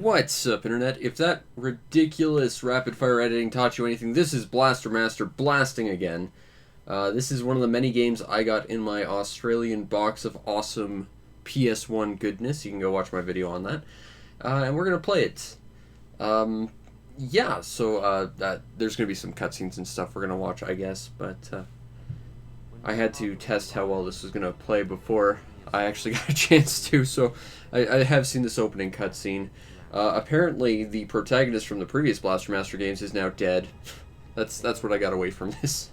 What's up, Internet? If that ridiculous rapid-fire editing taught you anything, this is Blaster Master blasting again. This is one of the many games I got in my Australian box of awesome PS1 goodness. You can go watch my video on that. And we're going to play it. Yeah, so there's going to be some cutscenes and stuff we're going to watch, I guess. But I had to test how well this was going to play before I actually got a chance to. So I have seen this opening cutscene. Apparently, the protagonist from the previous Blaster Master games is now dead. That's what I got away from this.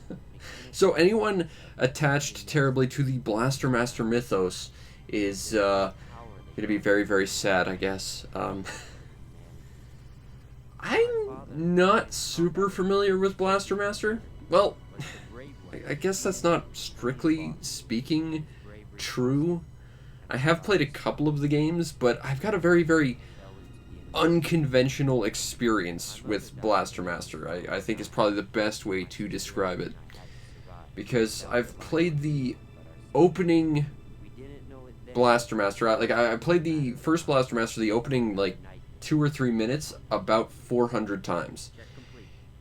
So anyone attached terribly to the Blaster Master mythos is going to be very, very sad, I guess. I'm not super familiar with Blaster Master. Well, I guess that's not strictly speaking true. I have played a couple of the games, but I've got a very, very unconventional experience with Blaster Master. I think is probably the best way to describe it. Because I've played the opening Blaster Master, I played the first Blaster Master, the opening, 2 or 3 minutes, about 400 times.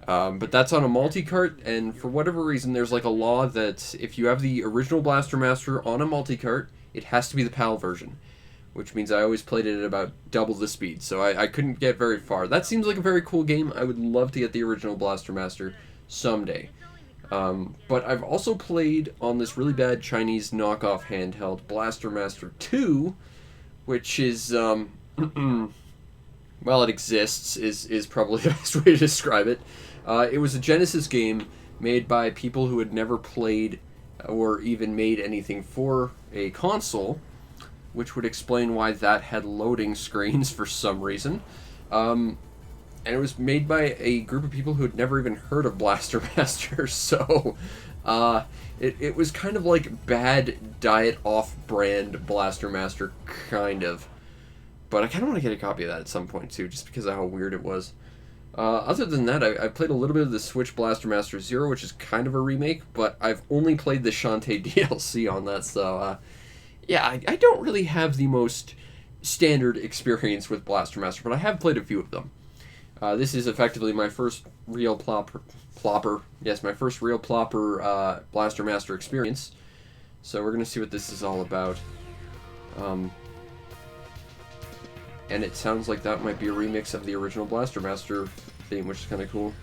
But that's on a multi-cart, and for whatever reason, there's a law that if you have the original Blaster Master on a multi-cart, it has to be the PAL version. Which means I always played it at about double the speed, so I couldn't get very far. That seems like a very cool game. I would love to get the original Blaster Master someday. But I've also played on this really bad Chinese knockoff handheld, Blaster Master 2, which is, well, it exists, is probably the best way to describe it. It was a Genesis game made by people who had never played or even made anything for a console, which would explain why that had loading screens for some reason. And it was made by a group of people who had never even heard of Blaster Master, so it was kind of like bad diet off-brand Blaster Master, kind of. But I kind of want to get a copy of that at some point, too, just because of how weird it was. Other than that, I played a little bit of the Switch Blaster Master Zero, which is kind of a remake, but I've only played the Shantae DLC on that, so yeah, I don't really have the most standard experience with Blaster Master, but I have played a few of them. This is effectively my first real plopper. Yes, my first real plopper Blaster Master experience. So we're going to see what this is all about. And it sounds like that might be a remix of the original Blaster Master theme, which is kind of cool.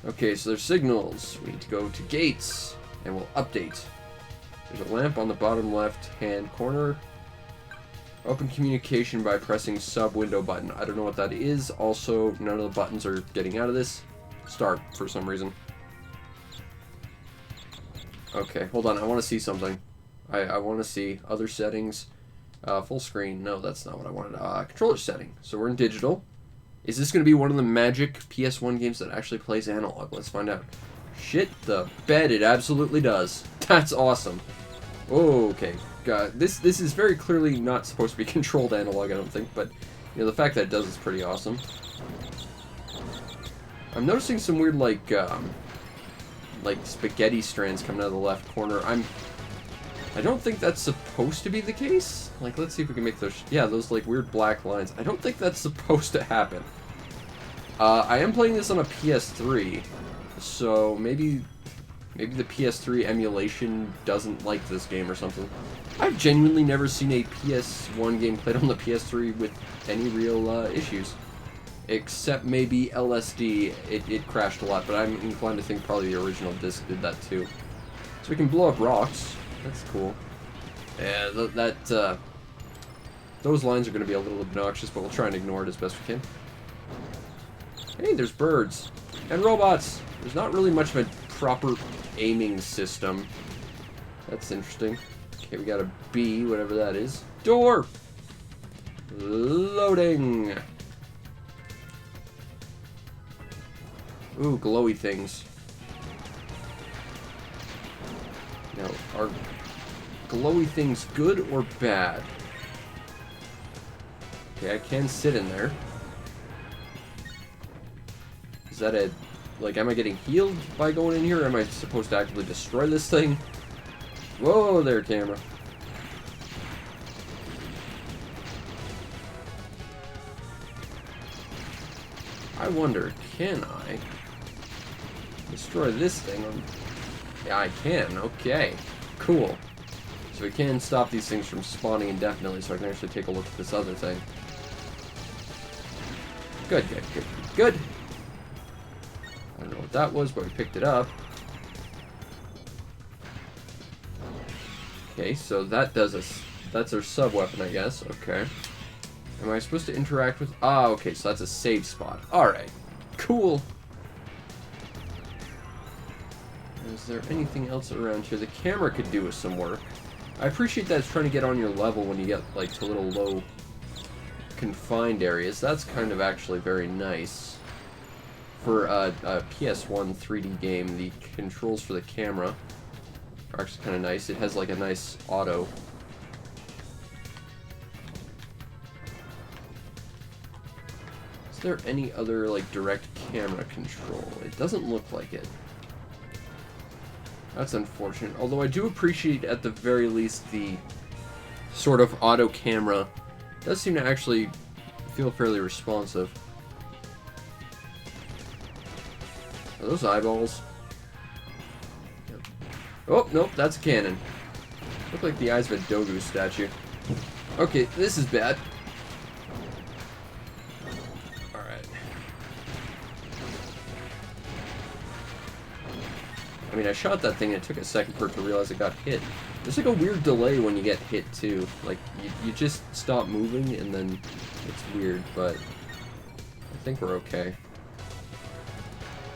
Okay, so there's signals. We need to go to gates, and we'll update. There's a lamp on the bottom left-hand corner. Open communication by pressing sub-window button. I don't know what that is. Also, none of the buttons are getting out of this. Start, for some reason. Okay, hold on. I want to see something. I want to see other settings. Full screen. No, that's not what I wanted. Controller setting. So we're in digital. Is this going to be one of the magic PS1 games that actually plays analog? Let's find out. Shit the bed, it absolutely does. That's awesome. Okay, God, this is very clearly not supposed to be controlled analog, I don't think, but the fact that it does is pretty awesome. I'm noticing some weird like spaghetti strands coming out of the left corner. I don't think that's supposed to be the case. Let's see if we can make those. Yeah, those weird black lines. I don't think that's supposed to happen. I am playing this on a PS3. So maybe the PS3 emulation doesn't like this game or something. I've genuinely never seen a PS1 game played on the PS3 with any real issues. Except maybe LSD, it crashed a lot, but I'm inclined to think probably the original disc did that too. So we can blow up rocks. That's cool. Yeah, those lines are going to be a little obnoxious, but we'll try and ignore it as best we can. Hey, there's birds. And robots! There's not really much of a proper aiming system. That's interesting. Okay, we got a B, whatever that is. Door! Loading! Ooh, glowy things. Now, are glowy things good or bad? Okay, I can sit in there. Is that a... am I getting healed by going in here, or am I supposed to actively destroy this thing? Whoa there, camera. I wonder, can I destroy this thing? Yeah, I can. Okay. Cool. So we can stop these things from spawning indefinitely, so I can actually take a look at this other thing. Good, good, good, good. I don't know what that was, but we picked it up. Okay, so that does us. That's our sub-weapon, I guess. Okay. Am I supposed to interact with... Ah, okay, so that's a save spot. Alright. Cool. Is there anything else around here? The camera could do with some work. I appreciate that it's trying to get on your level when you get, like, to little low confined areas. That's kind of actually very nice. For a PS1 3D game, the controls for the camera are actually kind of nice. It has, like, a nice auto. Is there any other, like, direct camera control? It doesn't look like it. That's unfortunate. Although I do appreciate, at the very least, the sort of auto camera does seem to actually feel fairly responsive. Are those eyeballs? Yep. Oh, nope, that's a cannon. Look like the eyes of a Dogu statue. Okay, this is bad. Alright. I mean, I shot that thing and it took a second for it to realize it got hit. There's like a weird delay when you get hit too. Like, you just stop moving and then it's weird, but I think we're okay.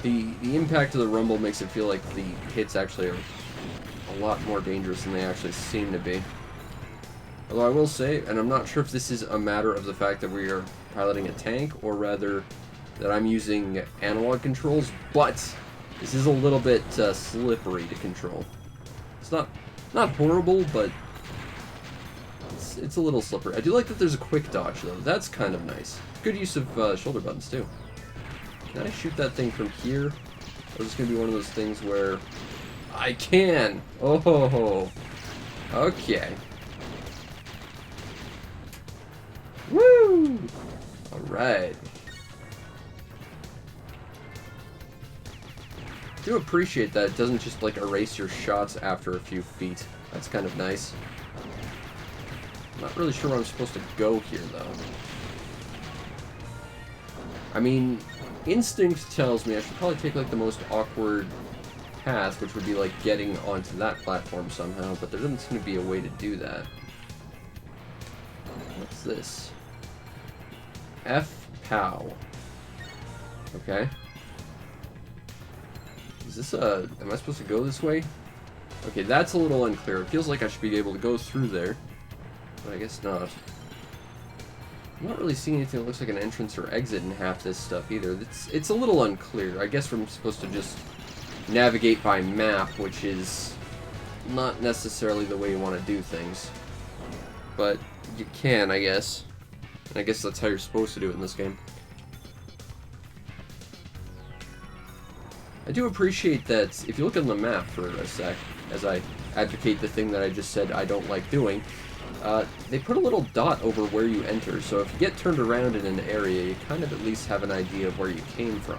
The impact of the rumble makes it feel like the hits actually are a lot more dangerous than they actually seem to be. Although I will say, and I'm not sure if this is a matter of the fact that we are piloting a tank, or rather that I'm using analog controls, but this is a little bit slippery to control. It's not horrible, but it's a little slippery. I do like that there's a quick dodge, though. That's kind of nice. Good use of shoulder buttons, too. Can I shoot that thing from here? Or is this going to be one of those things where... I can! Oh, okay. Woo! Alright. I do appreciate that it doesn't just, like, erase your shots after a few feet. That's kind of nice. I'm not really sure where I'm supposed to go here, though. I mean, instinct tells me I should probably take, like, the most awkward path, which would be, like, getting onto that platform somehow, but there doesn't seem to be a way to do that. What's this? F-POW. Okay. Is this a... Am I supposed to go this way? Okay, that's a little unclear. It feels like I should be able to go through there, but I guess not. I'm not really seeing anything that looks like an entrance or exit in half this stuff either. It's a little unclear. I guess we're supposed to just navigate by map, which is not necessarily the way you want to do things. But you can, I guess. And I guess that's how you're supposed to do it in this game. I do appreciate that if you look on the map for a sec, as I advocate the thing that I just said I don't like doing, they put a little dot over where you enter, so if you get turned around in an area, you kind of at least have an idea of where you came from.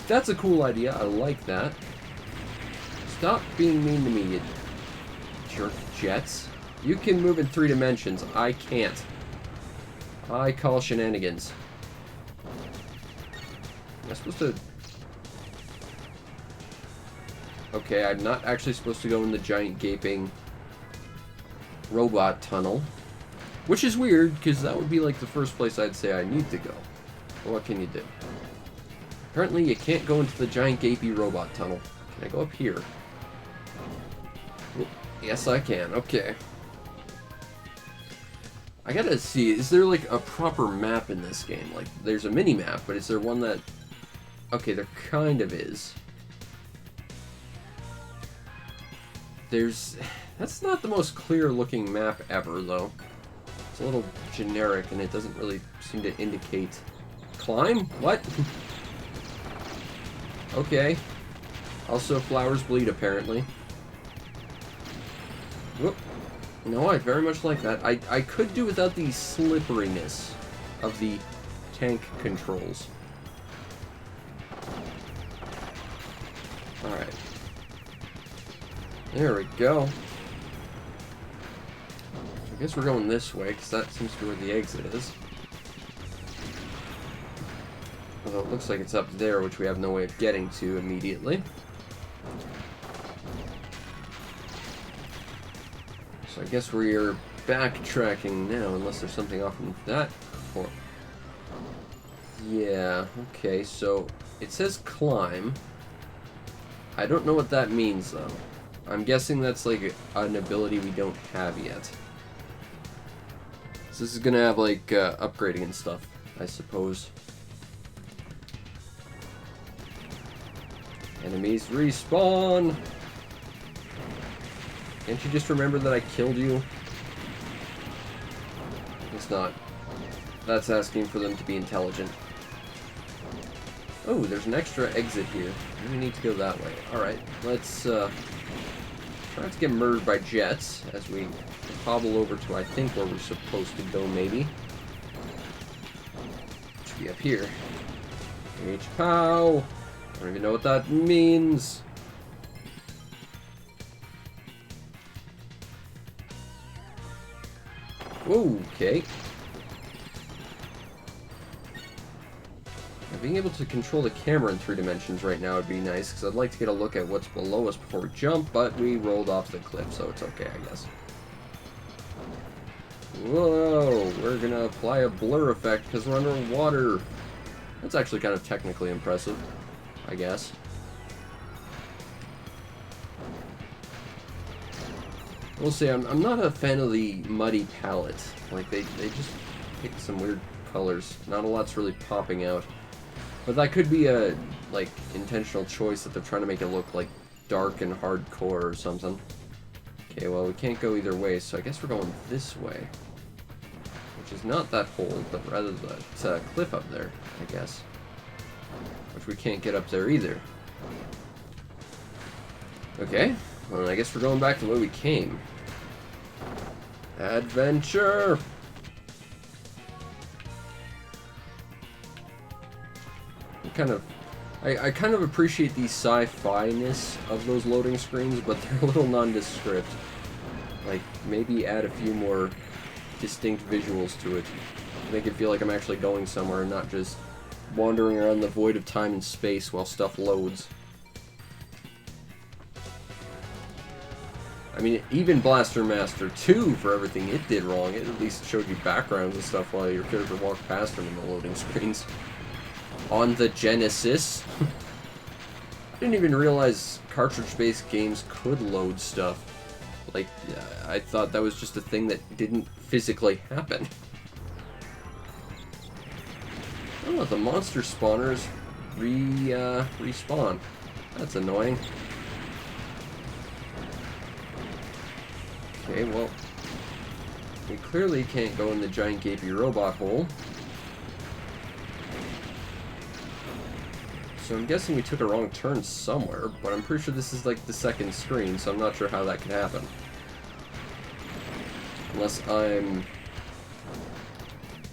That's a cool idea. I like that. Stop being mean to me, you jerk jets. You can move in 3 dimensions. I can't. I call shenanigans. Am I supposed to... Okay, I'm not actually supposed to go in the giant gaping robot tunnel. Which is weird, because that would be like the first place I'd say I need to go. But what can you do? Apparently you can't go into the giant gapy robot tunnel. Can I go up here? Yes, I can. Okay. I gotta see, is there like a proper map in this game? Like, there's a mini-map, but is there one that... Okay, there kind of is. There's... That's not the most clear-looking map ever, though. It's a little generic, and it doesn't really seem to indicate... Climb? What? Okay. Also, flowers bleed, apparently. Whoop. No, I very much like that. I could do without the slipperiness of the tank controls. Alright. There we go. I guess we're going this way, because that seems to be where the exit is. Although it looks like it's up there, which we have no way of getting to immediately. So I guess we're backtracking now, unless there's something off in that corner. Yeah, okay, so it says climb. I don't know what that means, though. I'm guessing that's like an ability we don't have yet. So this is gonna have like upgrading and stuff, I suppose. Enemies respawn! Can't you just remember that I killed you? It's not. That's asking for them to be intelligent. Oh, there's an extra exit here. We need to go that way. Alright, let's try not to get murdered by jets as we hobble over to, I think, where we're supposed to go, maybe. Should be up here. H-POW! I don't even know what that means. Okay. Now, being able to control the camera in 3 dimensions right now would be nice, because I'd like to get a look at what's below us before we jump, but we rolled off the cliff, so it's okay, I guess. Whoa, we're gonna apply a blur effect because we're underwater. That's actually kind of technically impressive, I guess. We'll see, I'm not a fan of the muddy palette. Like, they just pick some weird colors. Not a lot's really popping out. But that could be a, like, intentional choice that they're trying to make it look, like, dark and hardcore or something. Okay, well, we can't go either way, so I guess we're going this way. Which is not that hole, but rather the cliff up there, I guess. Which we can't get up there either. Okay, well, I guess we're going back the way we came. Adventure! I kind of appreciate the sci-fi-ness of those loading screens, but they're a little nondescript. Like, maybe add a few more distinct visuals to it. Make it feel like I'm actually going somewhere and not just wandering around the void of time and space while stuff loads. I mean, even Blaster Master 2, for everything it did wrong, it at least showed you backgrounds and stuff while your character walked past them in the loading screens. On the Genesis. I didn't even realize cartridge-based games could load stuff. Like, I thought that was just a thing that didn't physically happen. Oh, the monster spawners respawn. That's annoying. Okay, well, we clearly can't go in the giant gapey robot hole. So I'm guessing we took a wrong turn somewhere, but I'm pretty sure this is like the second screen, so I'm not sure how that could happen. Unless I'm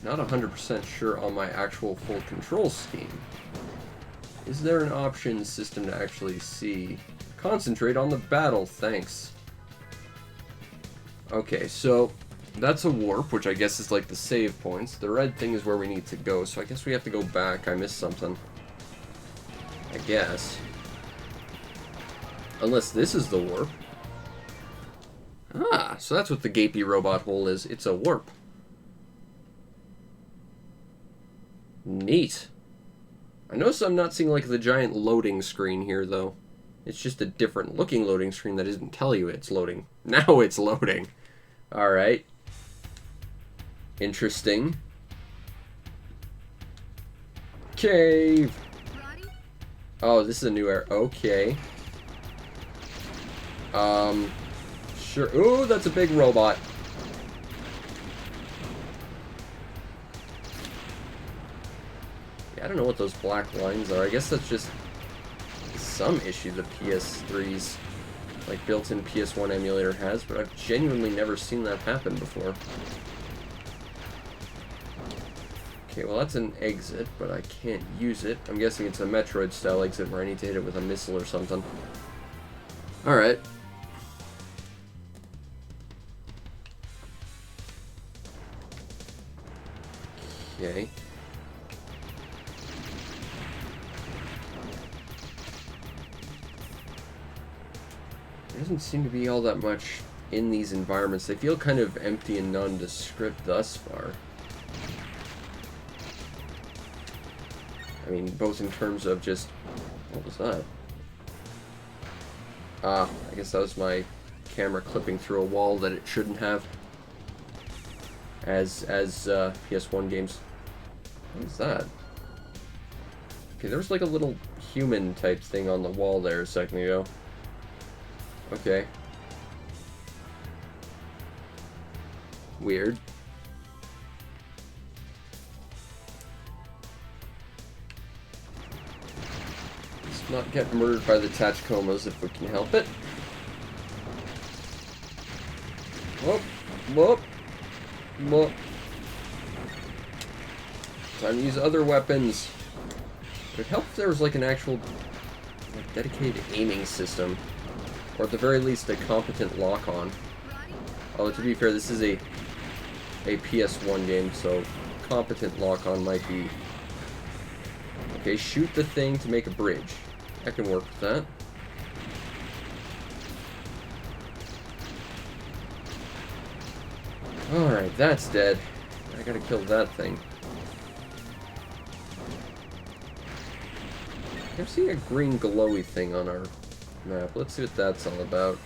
not 100% sure on my actual full control scheme. Is there an option system to actually see? Concentrate on the battle, thanks. Okay, so that's a warp, which I guess is like the save points. The red thing is where we need to go, so I guess we have to go back. I missed something. I guess. Unless this is the warp. Ah, so that's what the gapey robot hole is. It's a warp. Neat. I notice I'm not seeing like the giant loading screen here though. It's just a different looking loading screen that doesn't tell you it's loading. Now it's loading. Alright. Interesting. Cave. Oh, this is a new area. Okay. Sure. Ooh, that's a big robot. Yeah, I don't know what those black lines are. I guess that's just some issue the PS3's like built-in PS1 emulator has, but I've genuinely never seen that happen before. Okay, well that's an exit, but I can't use it. I'm guessing it's a Metroid-style exit where I need to hit it with a missile or something. Alright. Okay. There doesn't seem to be all that much in these environments. They feel kind of empty and nondescript thus far. I mean, both in terms of just... What was that? Ah, I guess that was my camera clipping through a wall that it shouldn't have. As PS1 games. What is that? Okay, there was like a little human type thing on the wall there a second ago. Okay. Weird. Let's not get murdered by the Tachikomas if we can help it. Whoop, whoop, whoop. Time to use other weapons. It would help if there was like an actual dedicated aiming system. Or at the very least, a competent lock-on. Although, to be fair, this is a PS1 game, so competent lock-on might be... Okay, shoot the thing to make a bridge. I can work with that. Alright, that's dead. I gotta kill that thing. I'm seeing a green glowy thing on our map. Let's see what that's all about.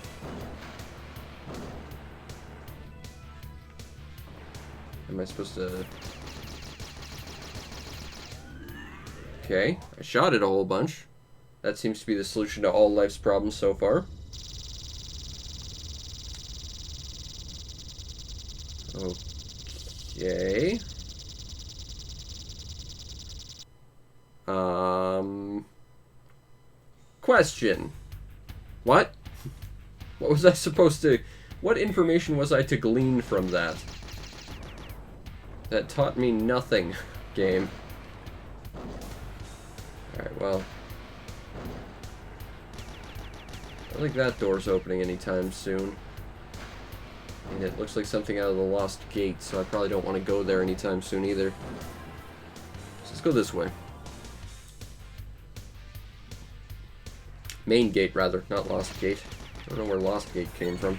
Am I supposed to... Okay, I shot it a whole bunch. That seems to be the solution to all life's problems so far. Okay. Question. What? What was I supposed to... What information was I to glean from that? That taught me nothing, game. Alright, well. I don't think that door's opening anytime soon. And it looks like something out of the Lost Gate, so I probably don't want to go there anytime soon either. So let's go this way. Main gate, rather, not Lost Gate. I don't know where Lost Gate came from.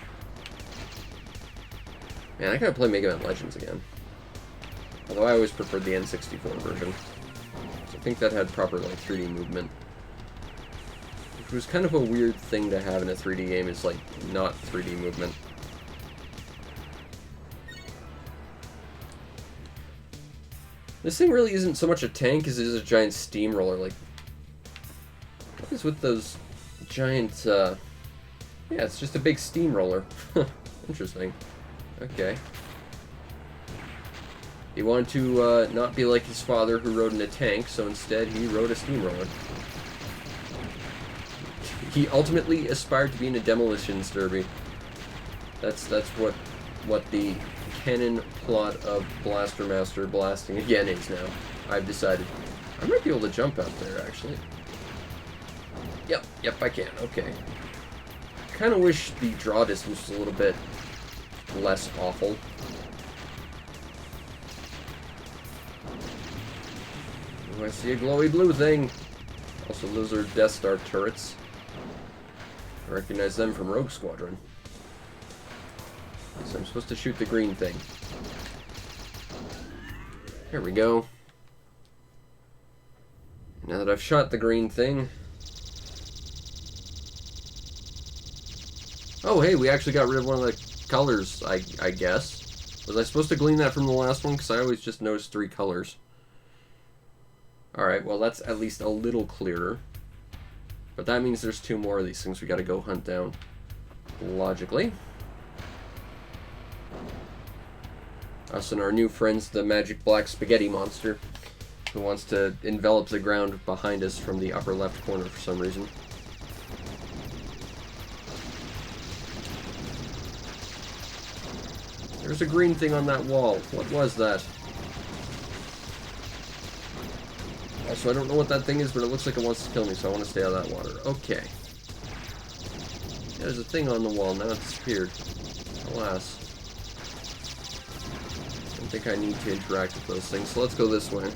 Man, I gotta play Mega Man Legends again. Although I always preferred the N64 version. So I think that had proper, like, 3D movement. Which was kind of a weird thing to have in a 3D game, is, like, not 3D movement. This thing really isn't so much a tank as it is a giant steamroller, like... What is with those giant, Yeah, it's just a big steamroller. Interesting. Okay. He wanted to not be like his father who rode in a tank, so instead he rode a steamroller. He ultimately aspired to be in a demolitions derby. That's what the canon plot of Blaster Master blasting again is now. I've decided. I might be able to jump out there, actually. Yep, I can. Okay. Kind of wish the draw distance was a little bit less awful. Oh, I see a glowy blue thing. Also, those are Death Star turrets. I recognize them from Rogue Squadron. So I'm supposed to shoot the green thing. There we go. Now that I've shot the green thing... Oh, hey, we actually got rid of one of the colors, I guess. Was I supposed to glean that from the last one? Because I always just noticed 3 colors. Alright, well, that's at least a little clearer. But that means there's 2 more of these things we gotta go hunt down. Logically. Us and our new friends, the magic black spaghetti monster, who wants to envelop the ground behind us from the upper left corner for some reason. There's a green thing on that wall. What was that? Also, I don't know what that thing is, but it looks like it wants to kill me, so I want to stay out of that water. Okay. There's a thing on the wall. Now it disappeared. Alas. I don't think I need to interact with those things, so let's go this way.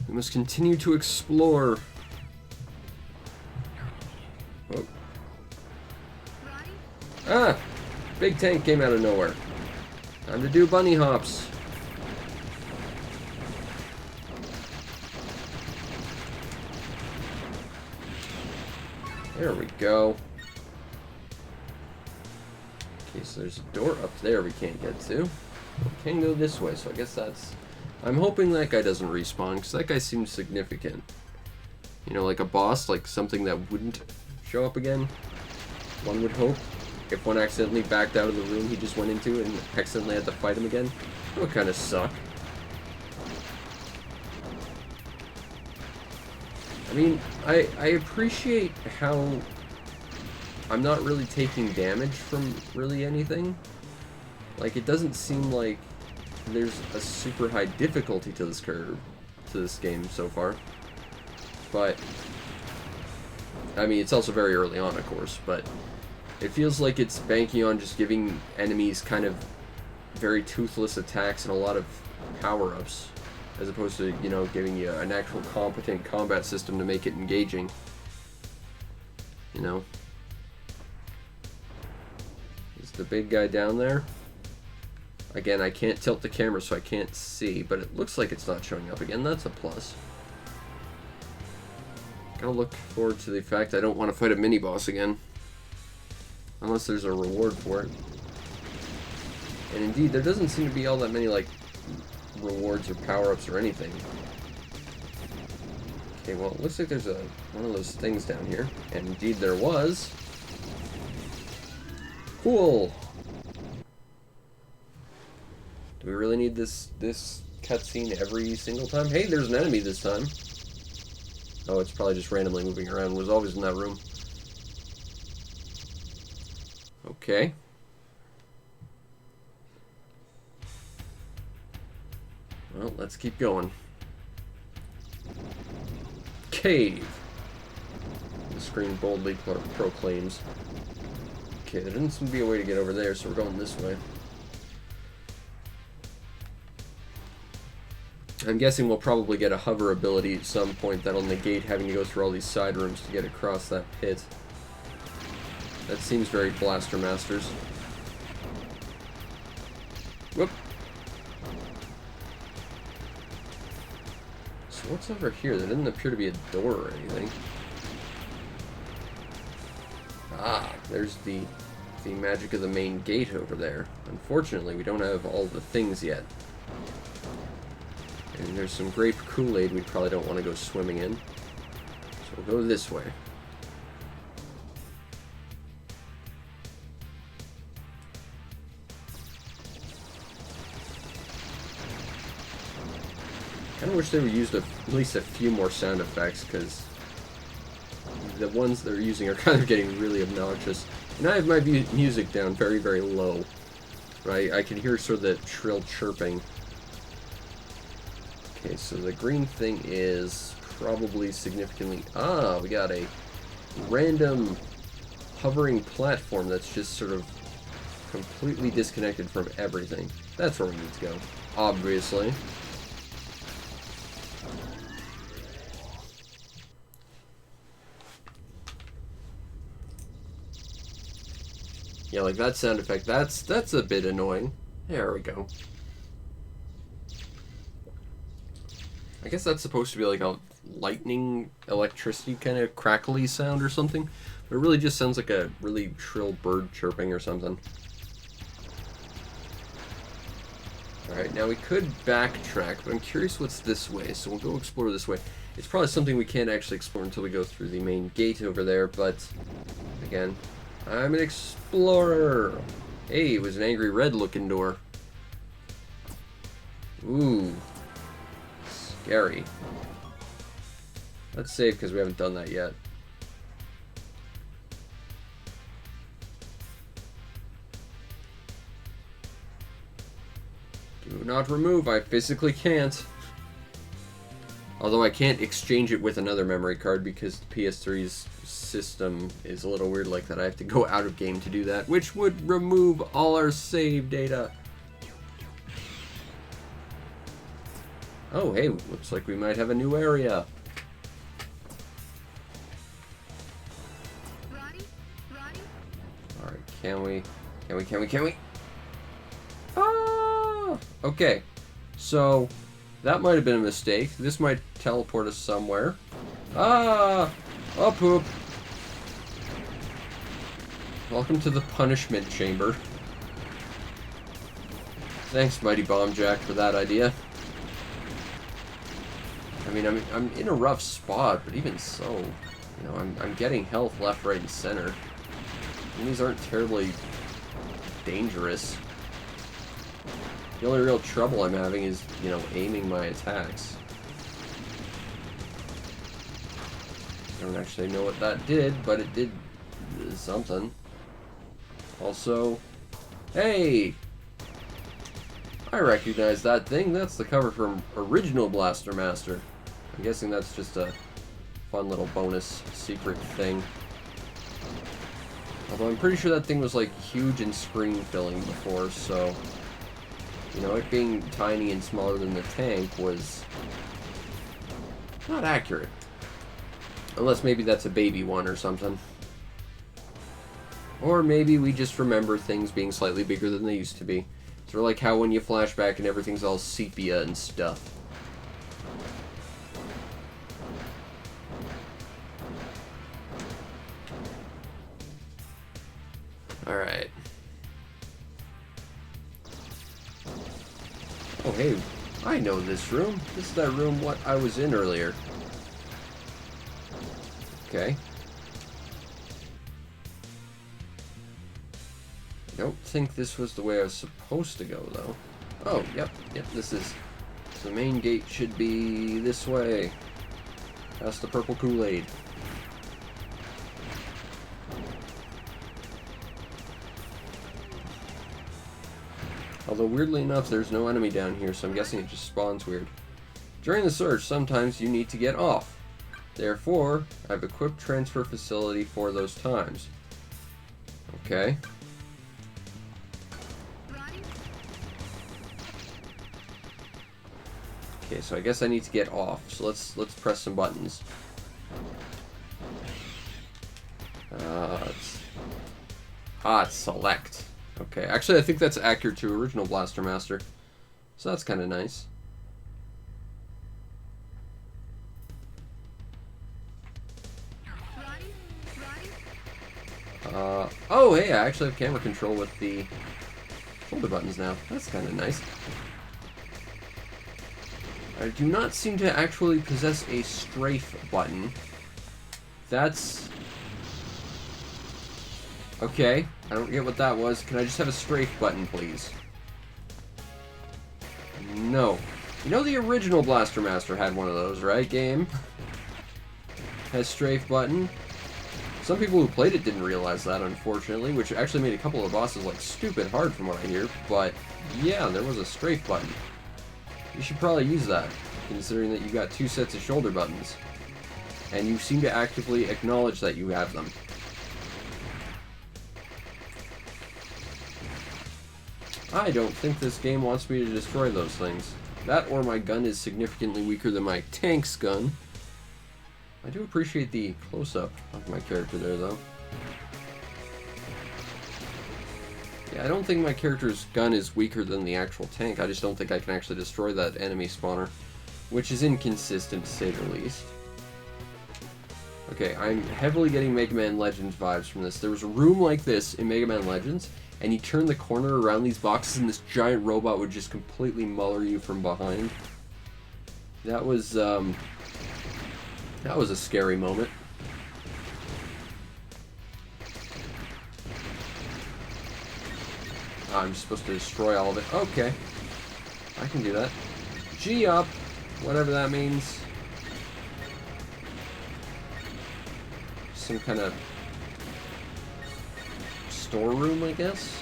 We must continue to explore. Oh. Ah! Big tank came out of nowhere. Time to do bunny hops. There we go. Okay, so there's a door up there we can't get to. We can go this way, so I guess that's... I'm hoping that guy doesn't respawn, because that guy seems significant. You know, like a boss, like something that wouldn't show up again. One would hope. If one accidentally backed out of the room he just went into and accidentally had to fight him again. That would kind of suck. I mean, I appreciate how I'm not really taking damage from really anything. Like, it doesn't seem like there's a super high difficulty to this game so far. But I mean, it's also very early on, of course, but it feels like it's banking on just giving enemies kind of very toothless attacks and a lot of power-ups, as opposed to, you know, giving you an actual competent combat system to make it engaging. You know? Is the big guy down there? Again, I can't tilt the camera so I can't see, but it looks like it's not showing up again. That's a plus. Gotta look forward to the fact I don't want to fight a mini-boss again. Unless there's a reward for it. And indeed, there doesn't seem to be all that many, like, rewards or power-ups or anything. Okay, well, it looks like there's one of those things down here. And indeed there was. Cool! Do we really need this cutscene every single time? Hey, there's an enemy this time. Oh, it's probably just randomly moving around. It was always in that room. Okay. Well, let's keep going. Cave. The screen boldly proclaims. Okay, there doesn't seem to be a way to get over there, so we're going this way. I'm guessing we'll probably get a hover ability at some point that'll negate having to go through all these side rooms to get across that pit. That seems very Blaster Masters. Whoop. So what's over here? There doesn't appear to be a door or anything. Ah, there's the magic of the main gate over there. Unfortunately, we don't have all the things yet. And there's some grape Kool-Aid we probably don't want to go swimming in. So we'll go this way. I kind of wish they would use at least a few more sound effects, because the ones they're using are kind of getting really obnoxious. And I have my music down very, very low. Right? I can hear sort of the shrill chirping. Okay, so the green thing is probably significantly... Ah, we got a random hovering platform that's just sort of completely disconnected from everything. That's where we need to go, obviously. Yeah, like that sound effect, that's a bit annoying. There we go. I guess that's supposed to be like a lightning, electricity kind of crackly sound or something. But it really just sounds like a really shrill bird chirping or something. Alright, now we could backtrack, but I'm curious what's this way, so we'll go explore this way. It's probably something we can't actually explore until we go through the main gate over there, but again, I'm an explorer! Hey, it was an angry red looking door. Ooh. Scary. Let's save because we haven't done that yet. Do not remove. I physically can't. Although I can't exchange it with another memory card because the PS3's system is a little weird like that. I have to go out of game to do that, which would remove all our save data. Oh, hey, looks like we might have a new area. Alright, can we? Ah! Okay, so that might have been a mistake. This might teleport us somewhere. Ah! Oh, poop. Welcome to the punishment chamber. Thanks, Mighty Bomb Jack, for that idea. I mean, I'm in a rough spot, but even so, you know, I'm getting health left, right, and center. And these aren't terribly dangerous. The only real trouble I'm having is, you know, aiming my attacks. I don't actually know what that did, but it did something. Also, hey! I recognize that thing. That's the cover from Original Blaster Master. I'm guessing that's just a fun little bonus secret thing. Although I'm pretty sure that thing was like huge and screen filling before, so you know, it being tiny and smaller than the tank was not accurate. Unless maybe that's a baby one or something. Or maybe we just remember things being slightly bigger than they used to be. Sort of like how when you flash back and everything's all sepia and stuff. Alright. Oh, hey, I know this room. This is that room what I was in earlier. Okay. I don't think this was the way I was supposed to go, though. Oh, yep, this is. So the main gate should be this way. Past the purple Kool-Aid. Although, weirdly enough, there's no enemy down here, so I'm guessing it just spawns weird. During the search, sometimes you need to get off. Therefore, I've equipped transfer facility for those times. Okay. Okay, so I guess I need to get off. So let's press some buttons. It's select. Okay, actually I think that's accurate to Original Blaster Master. So that's kind of nice. Oh, hey, I actually have camera control with the shoulder buttons now. That's kind of nice. I do not seem to actually possess a strafe button. That's... okay, I don't get what that was. Can I just have a strafe button, please? No. You know the original Blaster Master had one of those, right, game? Has strafe button. Some people who played it didn't realize that, unfortunately, which actually made a couple of bosses, like, stupid hard from what I hear. But, yeah, there was a strafe button. You should probably use that, considering that you got 2 sets of shoulder buttons. And you seem to actively acknowledge that you have them. I don't think this game wants me to destroy those things. That or my gun is significantly weaker than my tank's gun. I do appreciate the close-up of my character there, though. Yeah, I don't think my character's gun is weaker than the actual tank. I just don't think I can actually destroy that enemy spawner, which is inconsistent, to say the least. Okay, I'm heavily getting Mega Man Legends vibes from this. There was a room like this in Mega Man Legends, and you turn the corner around these boxes, and this giant robot would just completely muller you from behind. That was a scary moment. I'm supposed to destroy all of it. Okay. I can do that. G up. Whatever that means. Some kind of storeroom, I guess.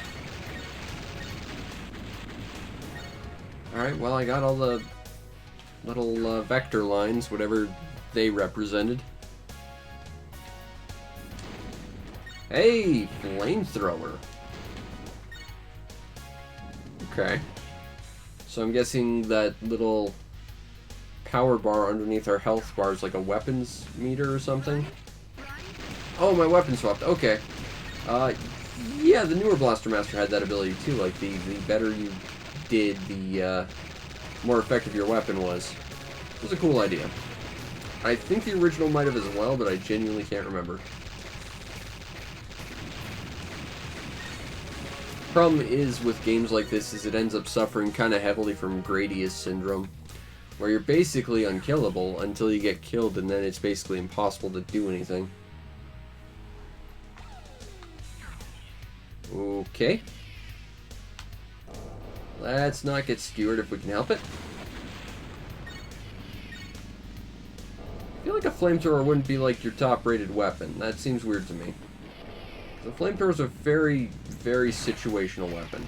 Alright, well, I got all the little vector lines, whatever they represented. Hey, flamethrower. Okay. So I'm guessing that little power bar underneath our health bar is like a weapons meter or something. Oh, my weapon swapped. Okay. Yeah, the newer Blaster Master had that ability too. Like, the better you did, the more effective your weapon was. It was a cool idea. I think the original might have as well, but I genuinely can't remember. Problem is with games like this is it ends up suffering kind of heavily from Gradius syndrome, where you're basically unkillable until you get killed, and then it's basically impossible to do anything. Okay. Let's not get skewered if we can help it. I feel like a flamethrower wouldn't be like your top-rated weapon. That seems weird to me. The flamethrower is a very, very situational weapon.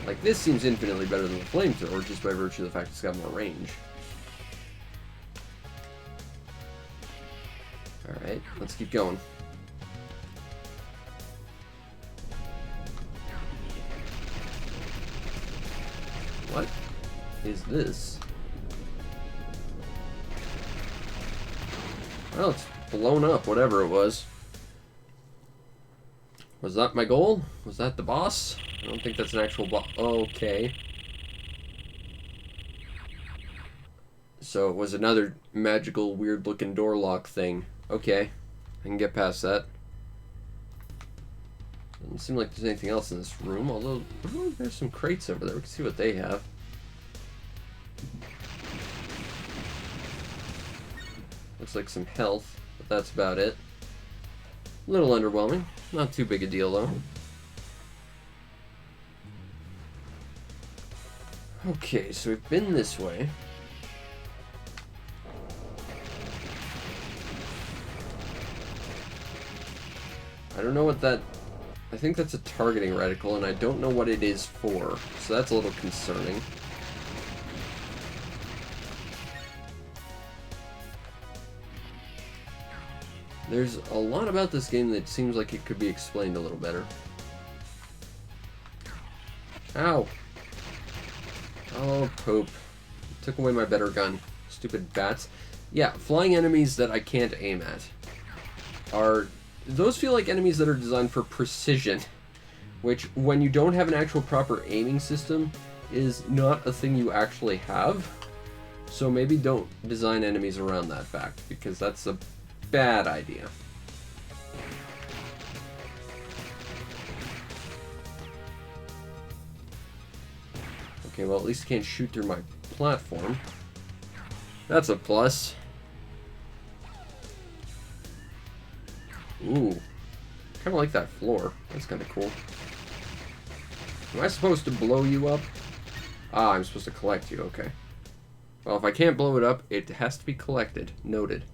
Like, this seems infinitely better than the flamethrower, just by virtue of the fact it's got more range. Alright, let's keep going. What is this? Well, it's blown up, whatever it was. Was that my goal? Was that the boss? I don't think that's an actual boss. Okay. So it was another magical, weird-looking door lock thing. Okay. I can get past that. Doesn't seem like there's anything else in this room, although there's some crates over there. We can see what they have. Looks like some health, but that's about it. A little underwhelming. Not too big a deal, though. Okay, so we've been this way. I don't know what that... I think that's a targeting reticle, and I don't know what it is for, so that's a little concerning. There's a lot about this game that seems like it could be explained a little better. Ow! Oh, poop. Took away my better gun. Stupid bats. Yeah, flying enemies that I can't aim at are... Those feel like enemies that are designed for precision, which, when you don't have an actual proper aiming system, is not a thing you actually have. So maybe don't design enemies around that fact, because that's a bad idea. Okay, well, at least I can't shoot through my platform. That's a plus. Ooh. Kind of like that floor. That's kind of cool. Am I supposed to blow you up? Ah, I'm supposed to collect you. Okay. Well, if I can't blow it up, it has to be collected. Noted.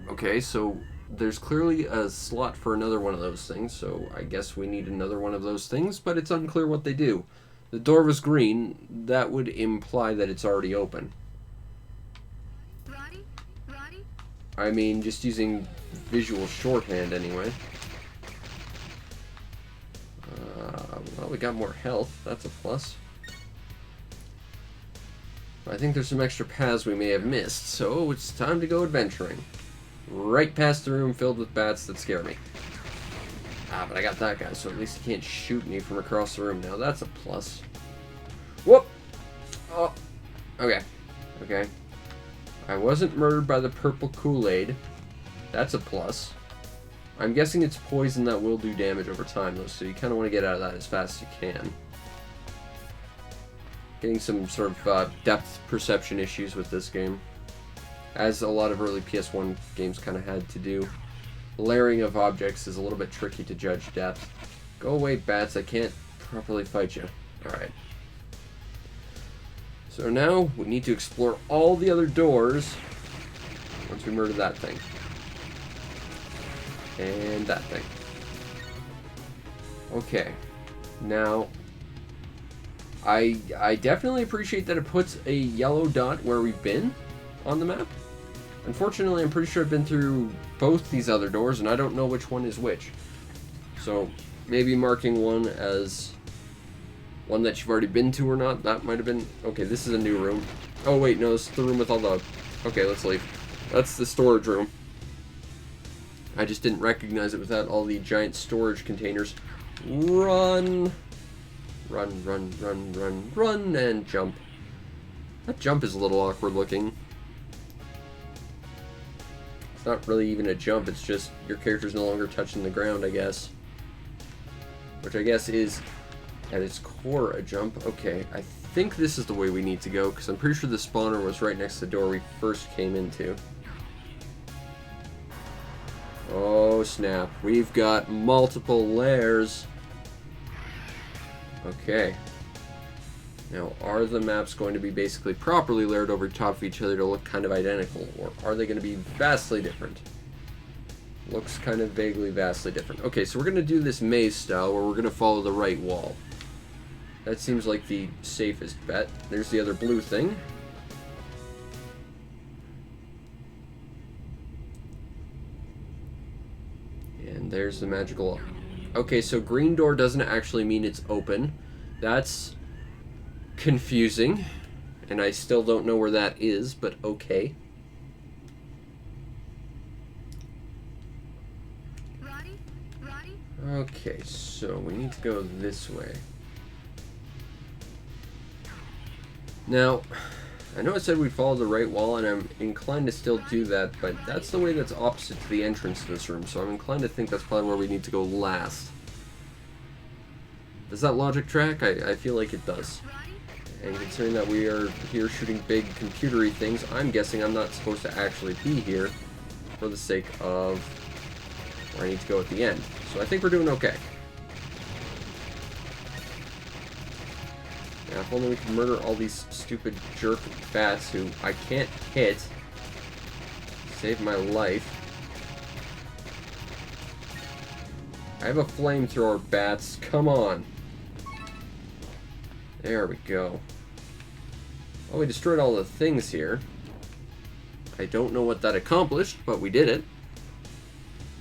Okay, so there's clearly a slot for another one of those things, so I guess we need another one of those things, but it's unclear what they do. The door was green. That would imply that it's already open. I mean, just using visual shorthand anyway. Well, we got more health. That's a plus. I think there's some extra paths we may have missed, so it's time to go adventuring. Right past the room filled with bats that scare me. Ah, but I got that guy, so at least he can't shoot me from across the room now. That's a plus. Whoop! Oh, okay. Okay. I wasn't murdered by the purple Kool-Aid. That's a plus. I'm guessing it's poison that will do damage over time, though, so you kind of want to get out of that as fast as you can. Getting some sort of depth perception issues with this game, as a lot of early PS1 games kind of had to do. Layering of objects is a little bit tricky to judge depth. Go away, bats. I can't properly fight you. Alright. So now we need to explore all the other doors once we murder that thing. And that thing. Okay. Now, I definitely appreciate that it puts a yellow dot where we've been on the map. Unfortunately, I'm pretty sure I've been through both these other doors, and I don't know which one is which. So, maybe marking one as one that you've already been to or not, that might have been... Okay, this is a new room. Oh, wait, no, this is the room with all the... Okay, let's leave. That's the storage room. I just didn't recognize it without all the giant storage containers. Run! Run, run, run, run, run, and jump. That jump is a little awkward looking. It's not really even a jump, it's just your character's no longer touching the ground, I guess. Which I guess is, at its core, a jump. Okay, I think this is the way we need to go, because I'm pretty sure the spawner was right next to the door we first came into. Oh, snap. We've got multiple layers. Okay. Now, are the maps going to be basically properly layered over top of each other to look kind of identical, or are they going to be vastly different? Looks kind of vaguely vastly different. Okay, so we're going to do this maze style where we're going to follow the right wall. That seems like the safest bet. There's the other blue thing. And there's the magical... Okay, so green door doesn't actually mean it's open. That's confusing. And I still don't know where that is, but okay. Okay, so we need to go this way. Now, I know I said we'd follow the right wall, and I'm inclined to still do that, but that's the way that's opposite to the entrance to this room, so I'm inclined to think that's probably where we need to go last. Does that logic track? I feel like it does. And considering that we are here shooting big computery things, I'm guessing I'm not supposed to actually be here for the sake of where I need to go at the end. So I think we're doing okay. Yeah, if only we can murder all these stupid jerk bats who I can't hit. Save my life. I have a flamethrower, bats. Come on. There we go. Well, we destroyed all the things here. I don't know what that accomplished, but we did it.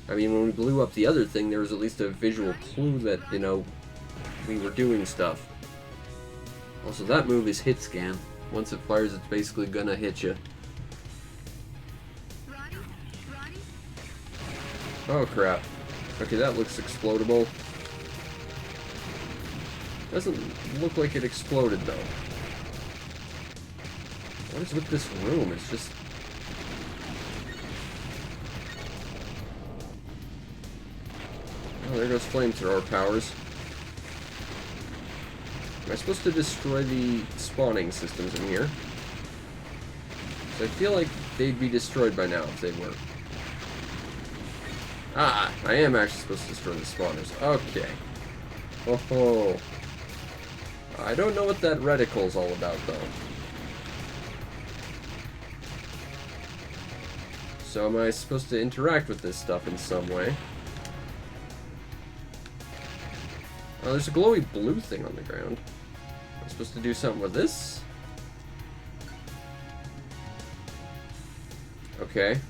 I mean, when we blew up the other thing, there was at least a visual clue that, you know, we were doing stuff. Also, that move is hit scan. Once it fires, it's basically gonna hit you. Oh, crap. Okay, that looks explodable. Doesn't look like it exploded, though. What is with this room? It's just... Oh, there goes flamethrower powers. Am I supposed to destroy the spawning systems in here? So I feel like they'd be destroyed by now if they were. Ah, I am actually supposed to destroy the spawners. Okay. Oh ho. I don't know what that reticle's all about, though. So am I supposed to interact with this stuff in some way? Oh, there's a glowy blue thing on the ground. Am I supposed to do something with this? Okay.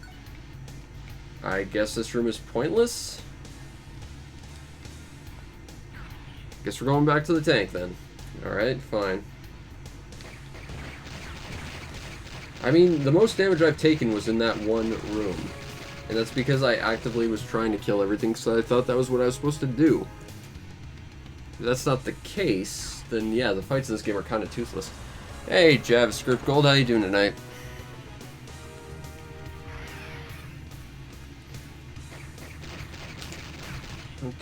I guess this room is pointless? Guess we're going back to the tank then. Alright, fine. I mean, the most damage I've taken was in that one room. And that's because I actively was trying to kill everything, so I thought that was what I was supposed to do. If that's not the case, then yeah, the fights in this game are kind of toothless. Hey, JavaScript Gold, how you doing tonight?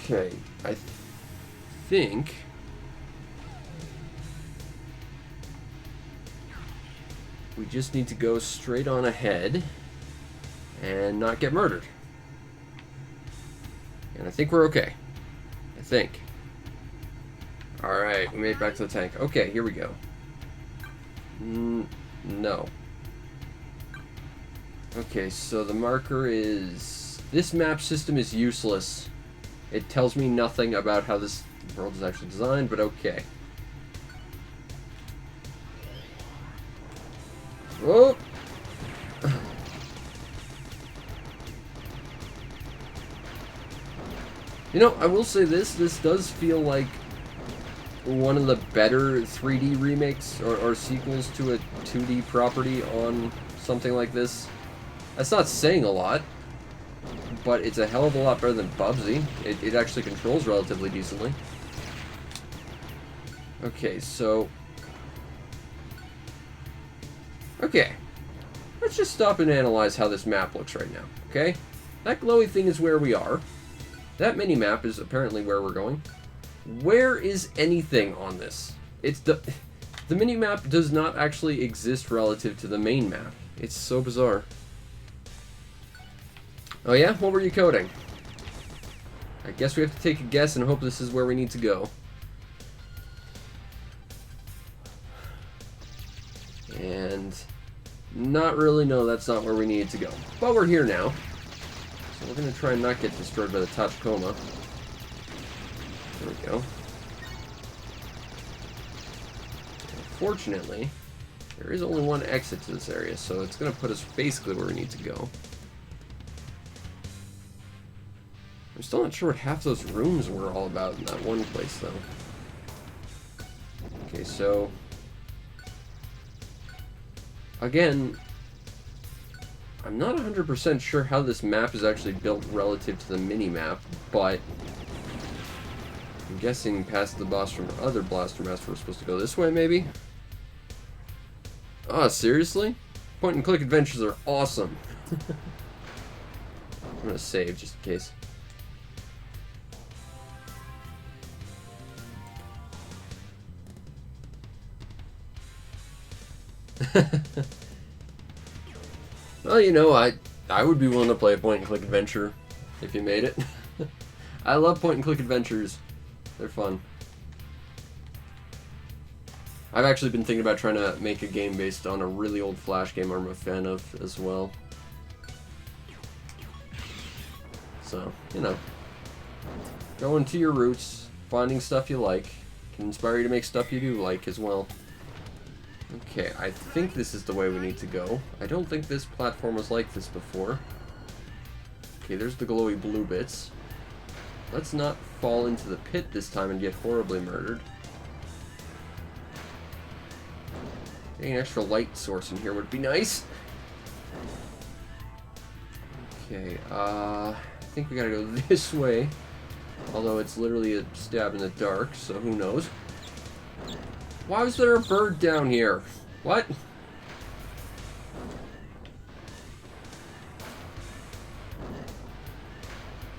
Okay, I think... we just need to go straight on ahead and not get murdered. And I think we're okay. I think. Alright, we made it back to the tank. Okay, here we go. No. Okay, so the marker is... this map system is useless. It tells me nothing about how this the world is actually designed, but okay. Whoa! You know, I will say this does feel like one of the better 3D remakes or sequels to a 2D property on something like this. That's not saying a lot, but it's a hell of a lot better than Bubsy. It actually controls relatively decently. Okay, so... Okay. Let's just stop and analyze how this map looks right now, okay? That glowy thing is where we are. That mini-map is apparently where we're going. Where is anything on this? It's the mini-map does not actually exist relative to the main map. It's so bizarre. Oh yeah? What were you coding? I guess we have to take a guess and hope this is where we need to go. And... not really, no, that's not where we needed to go. But we're here now. So we're going to try and not get destroyed by the Tachikoma. There we go. Fortunately, there is only one exit to this area, so it's going to put us basically where we need to go. I'm still not sure what half those rooms were all about in that one place, though. Okay, so... again, I'm not 100% sure how this map is actually built relative to the mini-map, but I'm guessing past the boss from other Blaster Master we're supposed to go this way, maybe? Oh, seriously? Point-and-click adventures are awesome. I'm gonna save just in case. Well, you know, I would be willing to play a point-and-click adventure if you made it. I love point-and-click adventures. They're fun. I've actually been thinking about trying to make a game based on a really old Flash game I'm a fan of as well. So, you know, going to your roots, finding stuff you like, can inspire you to make stuff you do like as well. Okay, I think this is the way we need to go. I don't think this platform was like this before. Okay, there's the glowy blue bits. Let's not fall into the pit this time and get horribly murdered. Getting an extra light source in here would be nice. Okay, I think we gotta go this way. Although it's literally a stab in the dark, so who knows. Why was there a bird down here? What?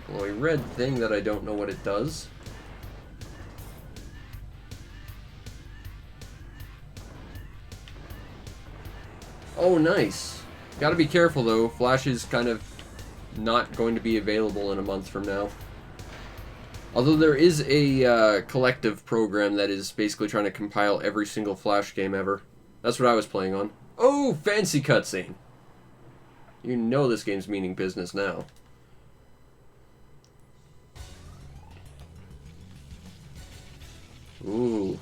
Glowy red thing that I don't know what it does. Oh, nice. Gotta be careful though. Flash is kind of not going to be available in a month from now. Although there is a collective program that is basically trying to compile every single Flash game ever. That's what I was playing on. Oh, fancy cutscene! You know this game's meaning business now. Ooh.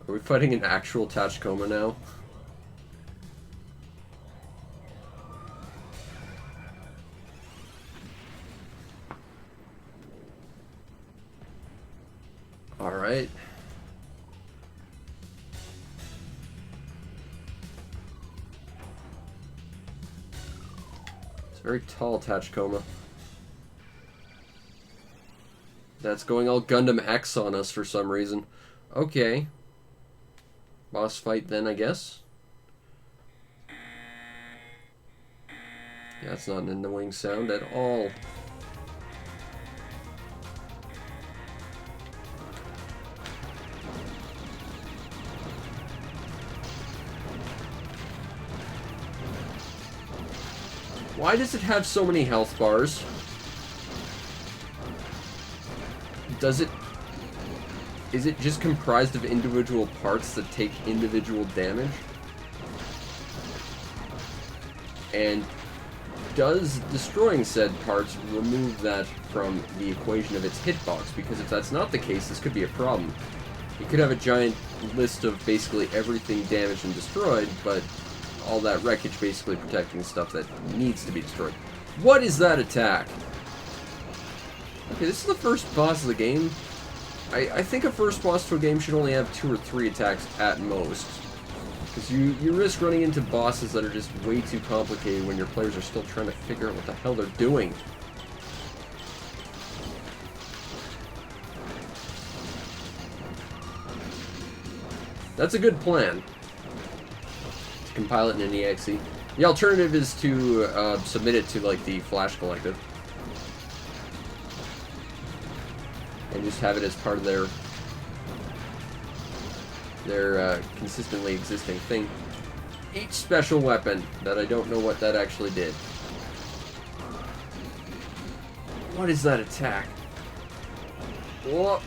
Are we fighting an actual Tachikoma now? Alright. It's a very tall Tachikoma. That's going all Gundam X on us for some reason. Okay. Boss fight then, I guess. Yeah, that's not an annoying sound at all. Why does it have so many health bars? Does it... is it just comprised of individual parts that take individual damage? And does destroying said parts remove that from the equation of its hitbox? Because if that's not the case, this could be a problem. You could have a giant list of basically everything damaged and destroyed, but all that wreckage basically protecting stuff that needs to be destroyed. What is that attack? Okay, this is the first boss of the game. I think a first boss to a game should only have 2 or 3 attacks at most. Because you risk running into bosses that are just way too complicated when your players are still trying to figure out what the hell they're doing. That's a good plan. To compile it in an exe. The alternative is to submit it to like the Flash Collective. And just have it as part of their consistently existing thing. Each special weapon that I don't know what that actually did. What is that attack? Whoa.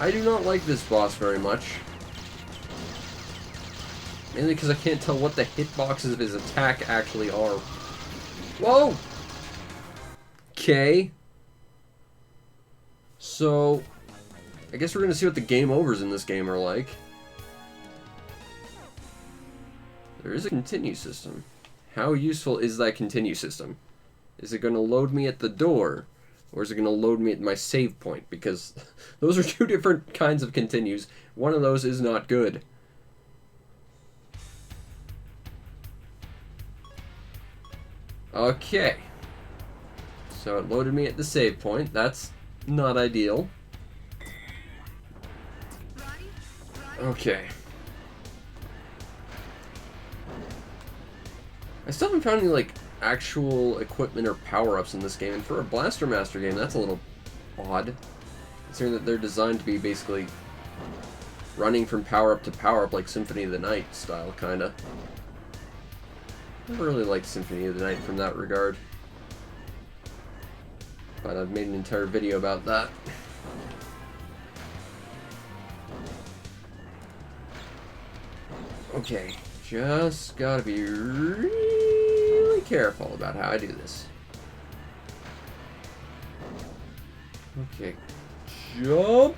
I do not like this boss very much. Mainly because I can't tell what the hitboxes of his attack actually are. Whoa! Okay. So, I guess we're going to see what the game overs in this game are like. There is a continue system. How useful is that continue system? Is it going to load me at the door? Or is it going to load me at my save point? Because those are 2 different kinds of continues. One of those is not good. Okay. So it loaded me at the save point. That's not ideal. Okay. I still haven't found any, like, actual equipment or power-ups in this game, and for a Blaster Master game, that's a little odd. Considering that they're designed to be basically running from power-up to power-up, like Symphony of the Night style, kinda. I never really liked Symphony of the Night from that regard. But I've made an entire video about that. Okay, just gotta be really careful about how I do this. Okay, jump!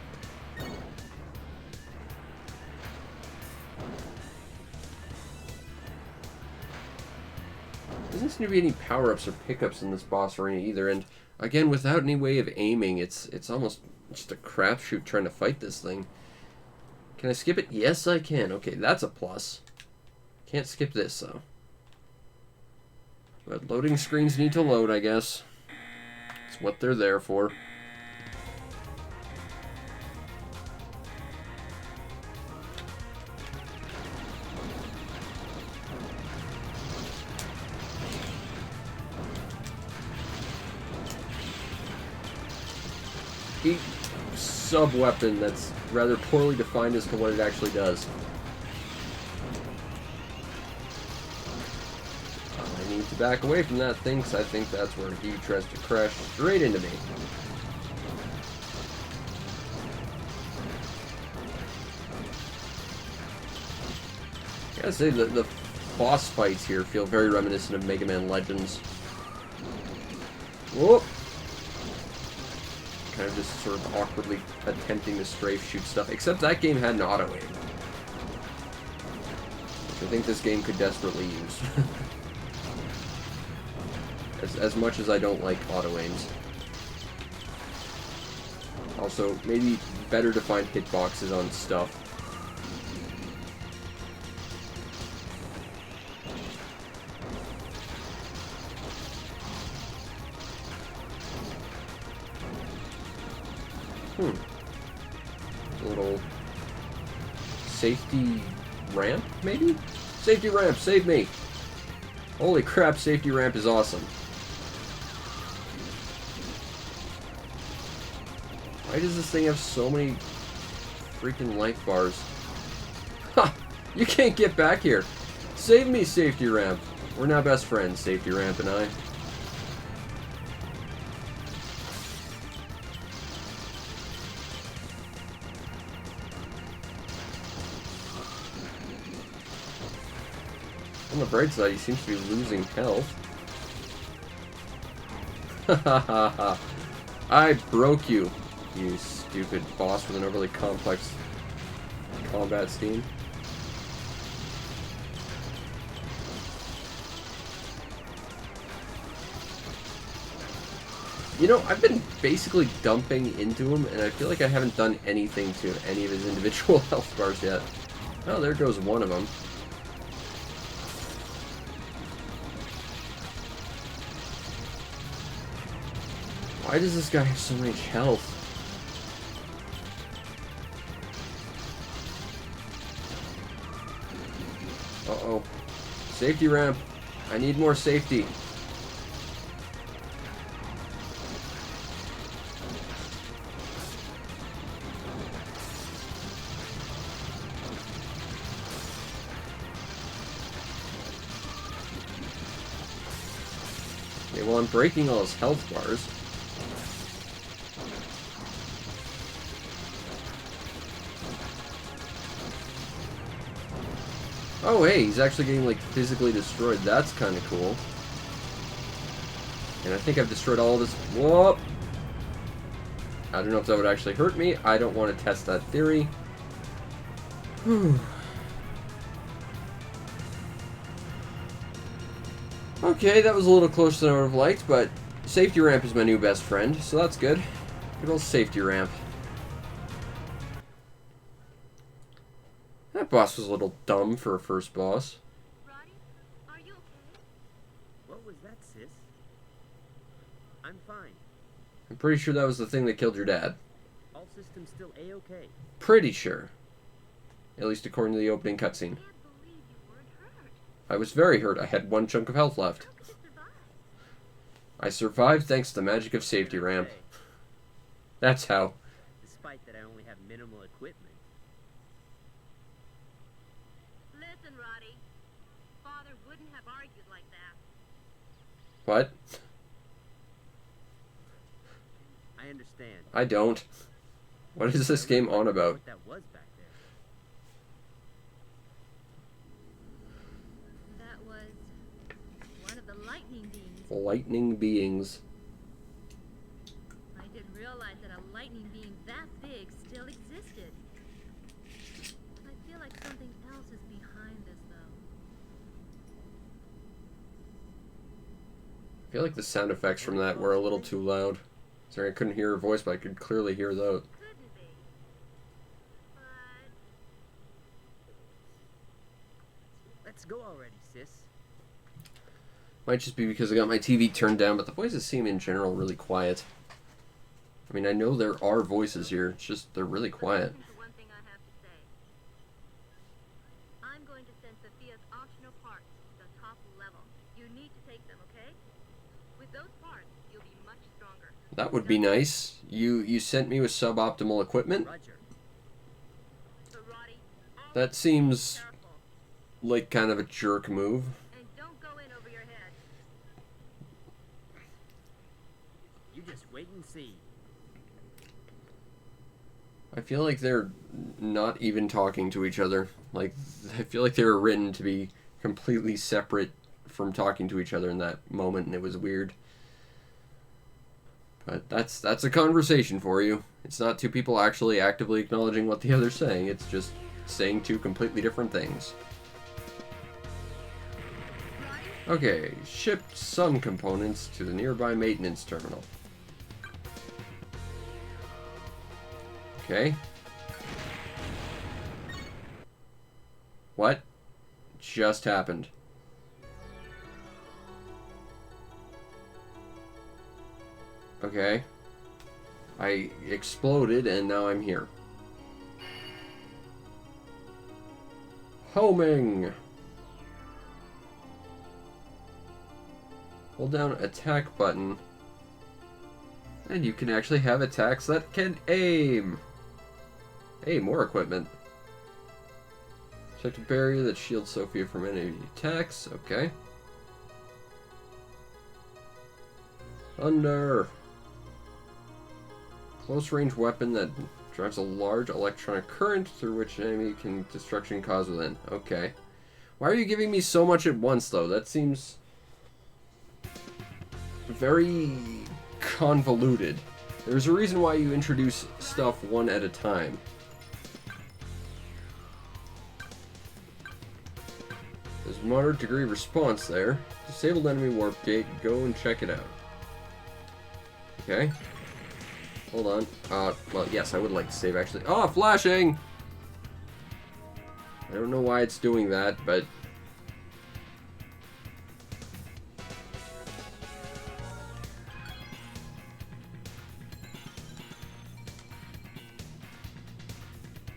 Doesn't seem to be any power-ups or pickups in this boss arena either, and again, without any way of aiming, it's almost just a crapshoot trying to fight this thing. Can I skip it? Yes, I can. Okay, that's a plus. Can't skip this, though. But loading screens need to load, I guess. It's what they're there for. A sub-weapon that's rather poorly defined as to what it actually does. I need to back away from that thing, because I think that's where he tries to crash straight into me. I gotta say, the boss fights here feel very reminiscent of Mega Man Legends. Whoop! Kind of just sort of awkwardly attempting to strafe shoot stuff, except that game had an auto aim, which I think this game could desperately use. as much as I don't like auto aims. Also, maybe better defined hitboxes on stuff. A little safety ramp, maybe? Safety ramp, save me! Holy crap, safety ramp is awesome. Why does this thing have so many freaking life bars? Ha! You can't get back here! Save me, safety ramp! We're now best friends, safety ramp and I. on the bright side, he seems to be losing health. Ha ha ha ha. I broke you, you stupid boss with an overly complex combat scheme. You know, I've been basically dumping into him, and I feel like I haven't done anything to any of his individual health bars yet. Oh, there goes one of them. Why does this guy have so much health? Uh-oh. Safety ramp. I need more safety. Okay, well, I'm breaking all his health bars. Oh, hey, he's actually getting, like, physically destroyed. That's kind of cool. And I think I've destroyed all of this. Whoop! I don't know if that would actually hurt me. I don't want to test that theory. Whew. Okay, that was a little closer than I would have liked, but safety ramp is my new best friend, so that's good. Good old safety ramp. That boss was a little dumb for a first boss. Roddy, are you okay? What was that, sis? I'm fine. I'm pretty sure that was the thing that killed your dad. All systems still A-okay. Pretty sure. At least according to the opening cutscene. I can't believe you weren't hurt. I was very hurt. I had one chunk of health left. How could you survive? I survived thanks to the magic of safety ramp. That's how. Despite that I only have minimal equipment. Listen, Roddy. Father wouldn't have argued like that. What? I understand. I don't. What is this game on about? What that was back there. That was one of the lightning beings. Lightning beings. I didn't realize that a lightning being that big still existed. I feel like something else is behind this, though. I feel like the sound effects from that were a little too loud. Sorry, I couldn't hear her voice, but I could clearly hear those. Couldn't be. But Let's go already, sis. Might just be because I got my TV turned down, but the voices seem in general really quiet. I mean, I know there are voices here, it's just they're really quiet. listen to one thing I have to say. I'm going to send Sophia's optional parts to the top level. You need to take them, okay? With those parts, you'll be much stronger. That would be nice. You sent me with suboptimal equipment? Roger. So, Roddy, That seems careful like kind of a jerk move. and don't go in over your head. You just wait and see. I feel like they're not even talking to each other. Like, I feel like they were written to be completely separate from talking to each other in that moment, and it was weird. But that's a conversation for you. It's not two people actually actively acknowledging what the other's saying. It's just saying two completely different things. Okay, shipped some components to the nearby maintenance terminal. Okay. What just happened? Okay. I exploded and now I'm here. Homing! Hold down attack button. And you can actually have attacks that can aim! Hey, more equipment. Check a barrier that shields Sophia from enemy attacks. Okay. Thunder! Close range weapon that drives a large electronic current through which enemy can destruction cause within. Okay. Why are you giving me so much at once, though? That seems very convoluted. There's a reason why you introduce stuff one at a time. There's a moderate degree of response there. Disabled enemy warp gate. Go and check it out. Okay. Hold on. Well, yes, I would like to save, actually. Oh, flashing! I don't know why it's doing that, but...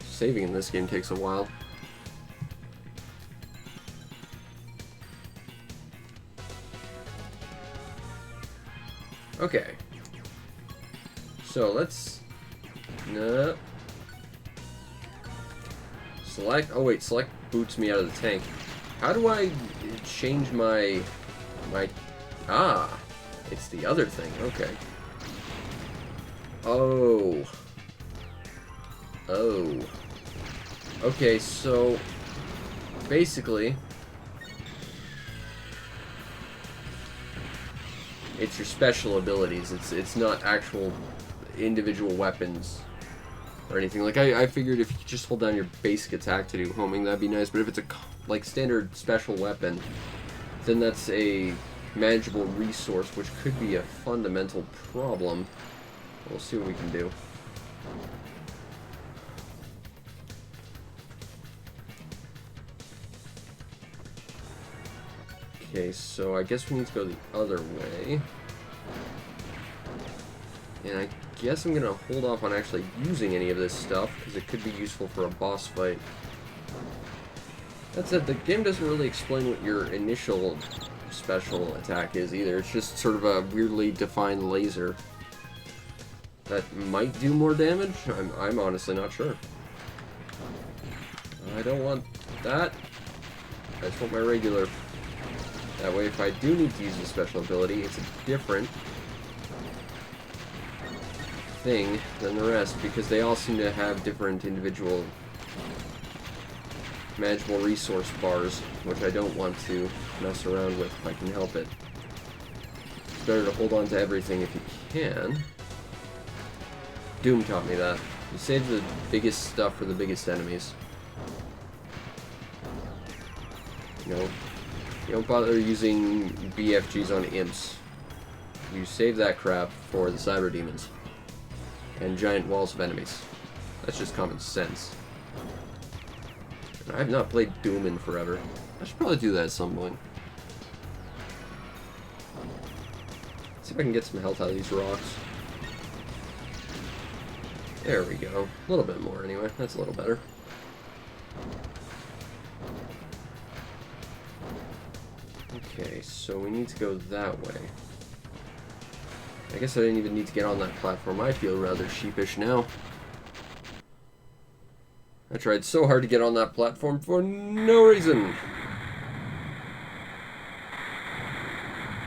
saving in this game takes a while. Okay. So let's... No. Select... Oh wait, select boots me out of the tank. How do I change my... Ah! It's the other thing. Okay. Oh. Oh. Okay, so... basically... it's your special abilities. It's not actual individual weapons or anything. Like, I figured if you could just hold down your basic attack to do homing, that'd be nice. But if it's a, like, standard special weapon, then that's a manageable resource, which could be a fundamental problem. We'll see what we can do. Okay, so I guess we need to go the other way. And I guess I'm gonna hold off on actually using any of this stuff, because it could be useful for a boss fight. That said, the game doesn't really explain what your initial special attack is either. It's just sort of a weirdly defined laser that might do more damage. I'm honestly not sure. I don't want that. I just want my regular. That way, if I do need to use a special ability, it's a different thing than the rest, because they all seem to have different individual manageable resource bars, which I don't want to mess around with if I can help it. It's better to hold on to everything if you can. Doom taught me that. You save the biggest stuff for the biggest enemies. You know, you don't bother using BFGs on imps. You save that crap for the cyber demons and giant walls of enemies. That's just common sense. And I have not played Doom in forever. I should probably do that at some point. See if I can get some health out of these rocks. There we go. A little bit more anyway. That's a little better. Okay, so we need to go that way. I guess I didn't even need to get on that platform. I feel rather sheepish now. I tried so hard to get on that platform for no reason.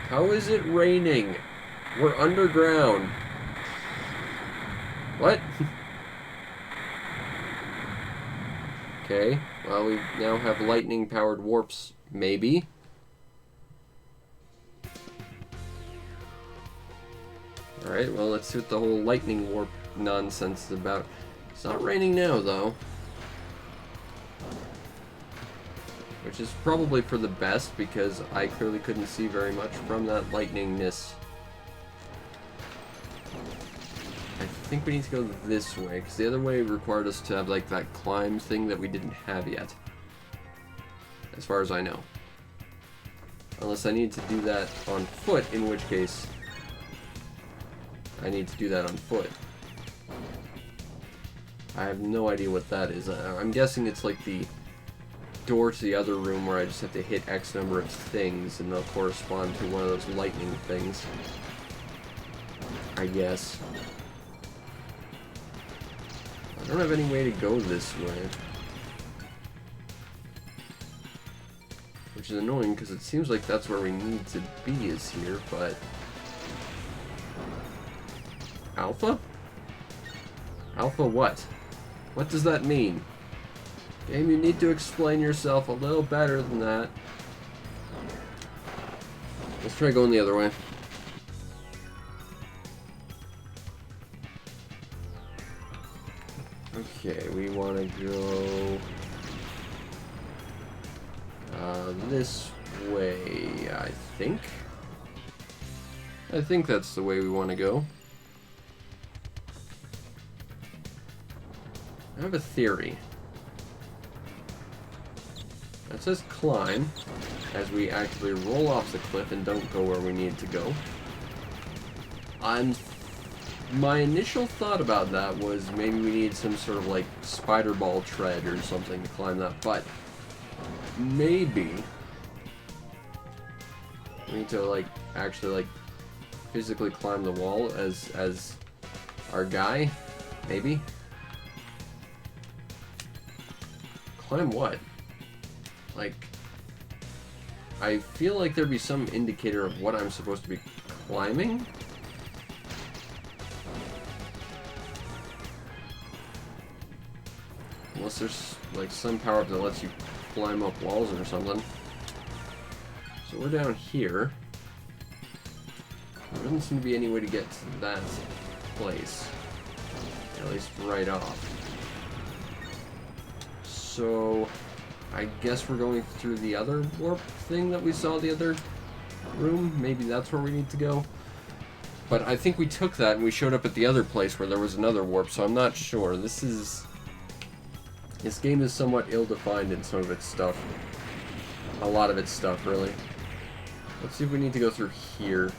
How is it raining? We're underground. What? Okay, well, we now have lightning-powered warps, maybe. Alright, well, let's see what the whole lightning warp nonsense is about. It's not raining now, though. Which is probably for the best, because I clearly couldn't see very much from that lightningness. I think we need to go this way, because the other way required us to have, like, that climb thing that we didn't have yet. As far as I know. Unless I need to do that on foot, in which case I need to do that on foot. I have no idea what that is. I'm guessing it's like the door to the other room where I just have to hit X number of things and they'll correspond to one of those lightning things. I guess. I don't have any way to go this way. Which is annoying because it seems like that's where we need to be, is here, but... Alpha? Alpha what? What does that mean? Game, you need to explain yourself a little better than that. Let's try going the other way. Okay, we want to go this way, I think. I think that's the way we want to go. I have a theory. It says climb as we actually roll off the cliff and don't go where we need to go. My initial thought about that was maybe we need some sort of like spider ball tread or something to climb that, but maybe we need to like actually like physically climb the wall as our guy, maybe. Climb what? Like, I feel like there'd be some indicator of what I'm supposed to be climbing. Unless there's like some power up that lets you climb up walls or something. So we're down here. There doesn't seem to be any way to get to that place. At least right off. So I guess we're going through the other warp thing that we saw the other room. Maybe that's where we need to go. But I think we took that and we showed up at the other place where there was another warp, so I'm not sure. This game is somewhat ill-defined in some of its stuff. A lot of its stuff, really. Let's see if we need to go through here.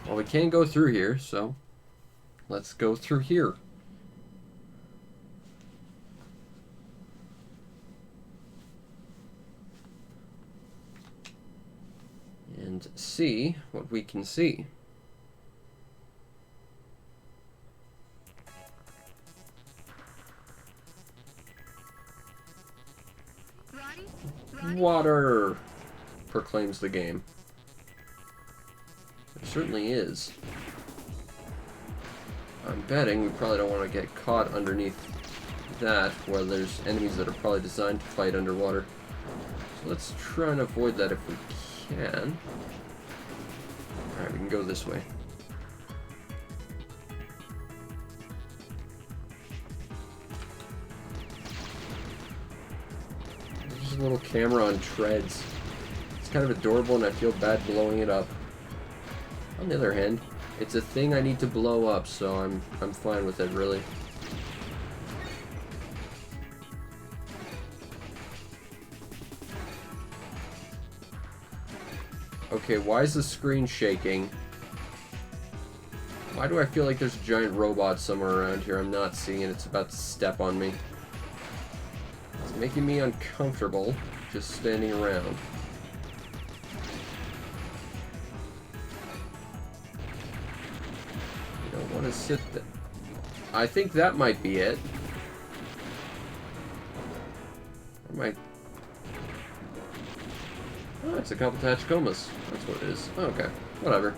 Well, we can go through here, so let's go through here. And see what we can see. Water, proclaims the game. There certainly is. I'm betting we probably don't want to get caught underneath that, where there's enemies that are probably designed to fight underwater. So let's try and avoid that if we can. Alright, we can go this way. There's a little camera on treads. It's kind of adorable and I feel bad blowing it up. On the other hand, it's a thing I need to blow up, so I'm fine with it, really. Okay, why is the screen shaking? Why do I feel like there's a giant robot somewhere around here? I'm not seeing it. It's about to step on me. It's making me uncomfortable just standing around. I don't want to sit there. I think that might be it. I might... Oh, it's a couple Tachikomas. That's what it is. Oh, okay. Whatever.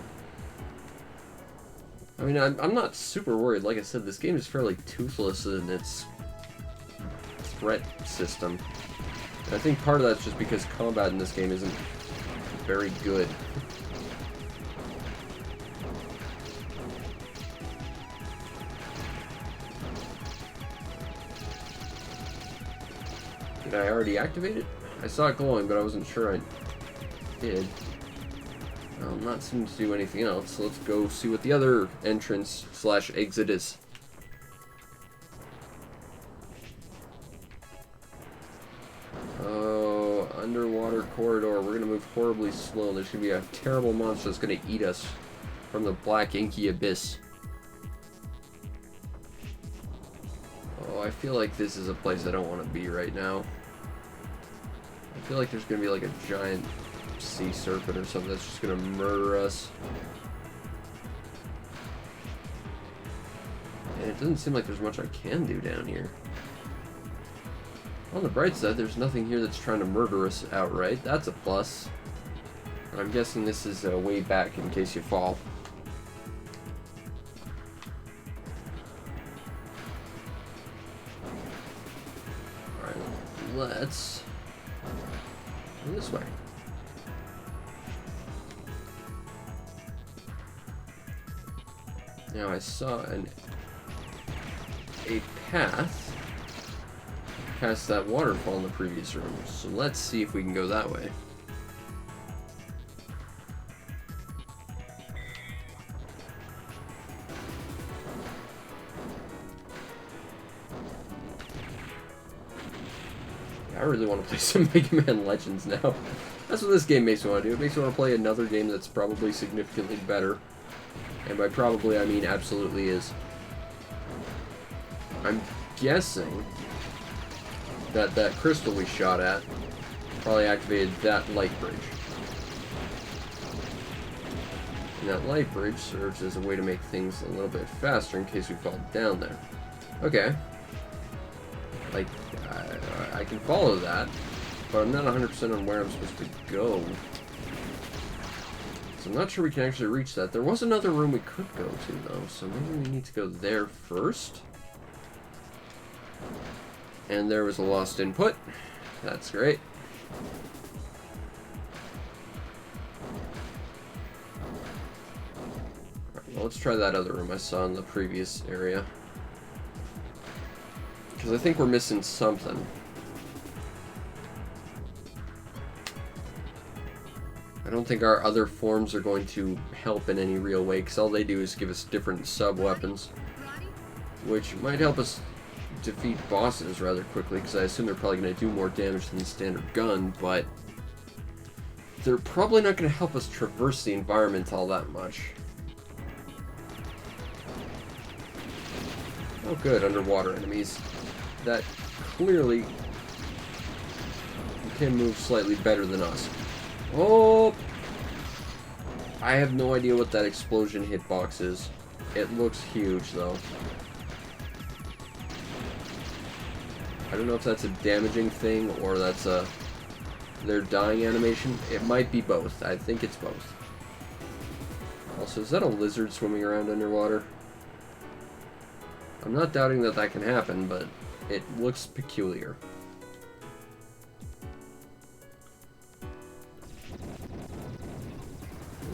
I mean, I'm not super worried. Like I said, this game is fairly toothless in its threat system. And I think part of that's just because combat in this game isn't very good. Did I already activate it? I saw it glowing, but I wasn't sure I did. I'm not seeming to do anything else, so let's go see what the other entrance slash exit is. Oh, underwater corridor. We're gonna move horribly slow. There's gonna be a terrible monster that's gonna eat us from the black inky abyss. Oh, I feel like this is a place I don't want to be right now. I feel like there's gonna be like a giant sea serpent or something that's just gonna murder us. And it doesn't seem like there's much I can do down here. On the bright side, there's nothing here that's trying to murder us outright. That's a plus. I'm guessing this is a way back in case you fall. let's go this way. Now I saw a path past that waterfall in the previous room, so let's see if we can go that way. I really want to play some Mega Man Legends now. That's what this game makes me want to do. It makes me want to play another game that's probably significantly better. And by probably, I mean absolutely is. I'm guessing that that crystal we shot at probably activated that light bridge. And that light bridge serves as a way to make things a little bit faster in case we fall down there. Okay. Like, I can follow that, but I'm not 100% on where I'm supposed to go. So I'm not sure we can actually reach that. There was another room we could go to, though, so maybe we need to go there first. And there was a lost input. That's great. Alright, well, let's try that other room I saw in the previous area. Because I think we're missing something. I don't think our other forms are going to help in any real way, because all they do is give us different sub-weapons, which might help us defeat bosses rather quickly, because I assume they're probably going to do more damage than the standard gun, but they're probably not going to help us traverse the environment all that much. Oh good, underwater enemies. That clearly can move slightly better than us. Oh! I have no idea what that explosion hitbox is. It looks huge, though. I don't know if that's a damaging thing or that's their dying animation. It might be both. I think it's both. Also, is that a lizard swimming around underwater? I'm not doubting that that can happen, but it looks peculiar.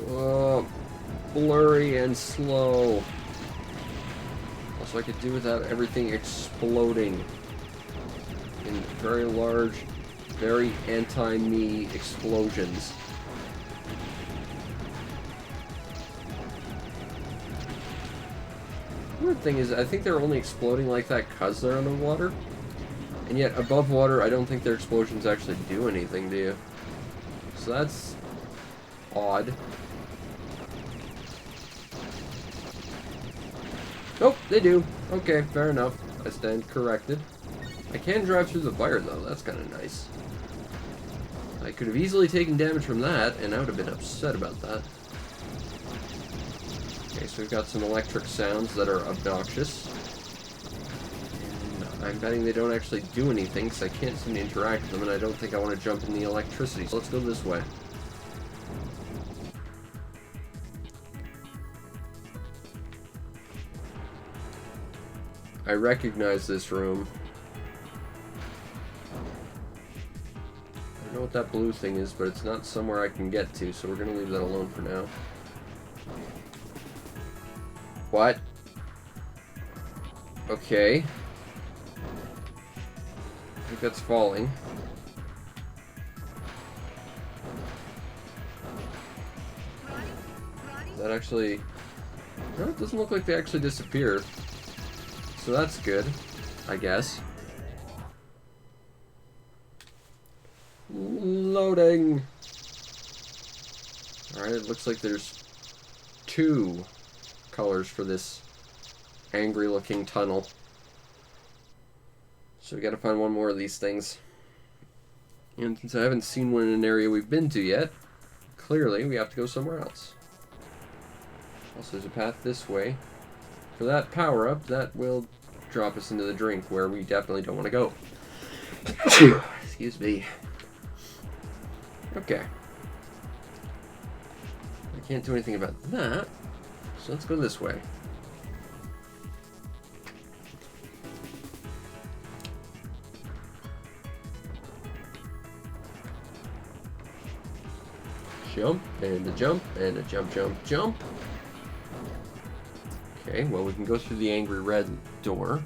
Whoa, blurry and slow. Also, I could do without everything exploding in very large, very anti-me explosions. The weird thing is, I think they're only exploding like that because they're underwater. And yet, above water, I don't think their explosions actually do anything, do you? So that's odd. Nope, they do. Okay, fair enough. I stand corrected. I can drive through the fire, though. That's kind of nice. I could have easily taken damage from that, and I would have been upset about that. Okay, so we've got some electric sounds that are obnoxious. And I'm betting they don't actually do anything, because I can't seem to interact with them, and I don't think I want to jump in the electricity. So let's go this way. I recognize this room. I don't know what that blue thing is, but it's not somewhere I can get to, so we're going to leave that alone for now. What? Okay. I think that's falling. Is that actually... No, it doesn't look like they actually disappear. So that's good, I guess. Loading! Alright, it looks like there's 2 colors for this angry looking tunnel. So we gotta find one more of these things. And since I haven't seen one in an area we've been to yet, clearly we have to go somewhere else. Also, there's a path this way. For that power-up, that will drop us into the drink, where we definitely don't want to go. Excuse me. Okay. I can't do anything about that, so let's go this way. jump, and a jump, and a jump, jump, jump. Okay, well, we can go through the angry red door.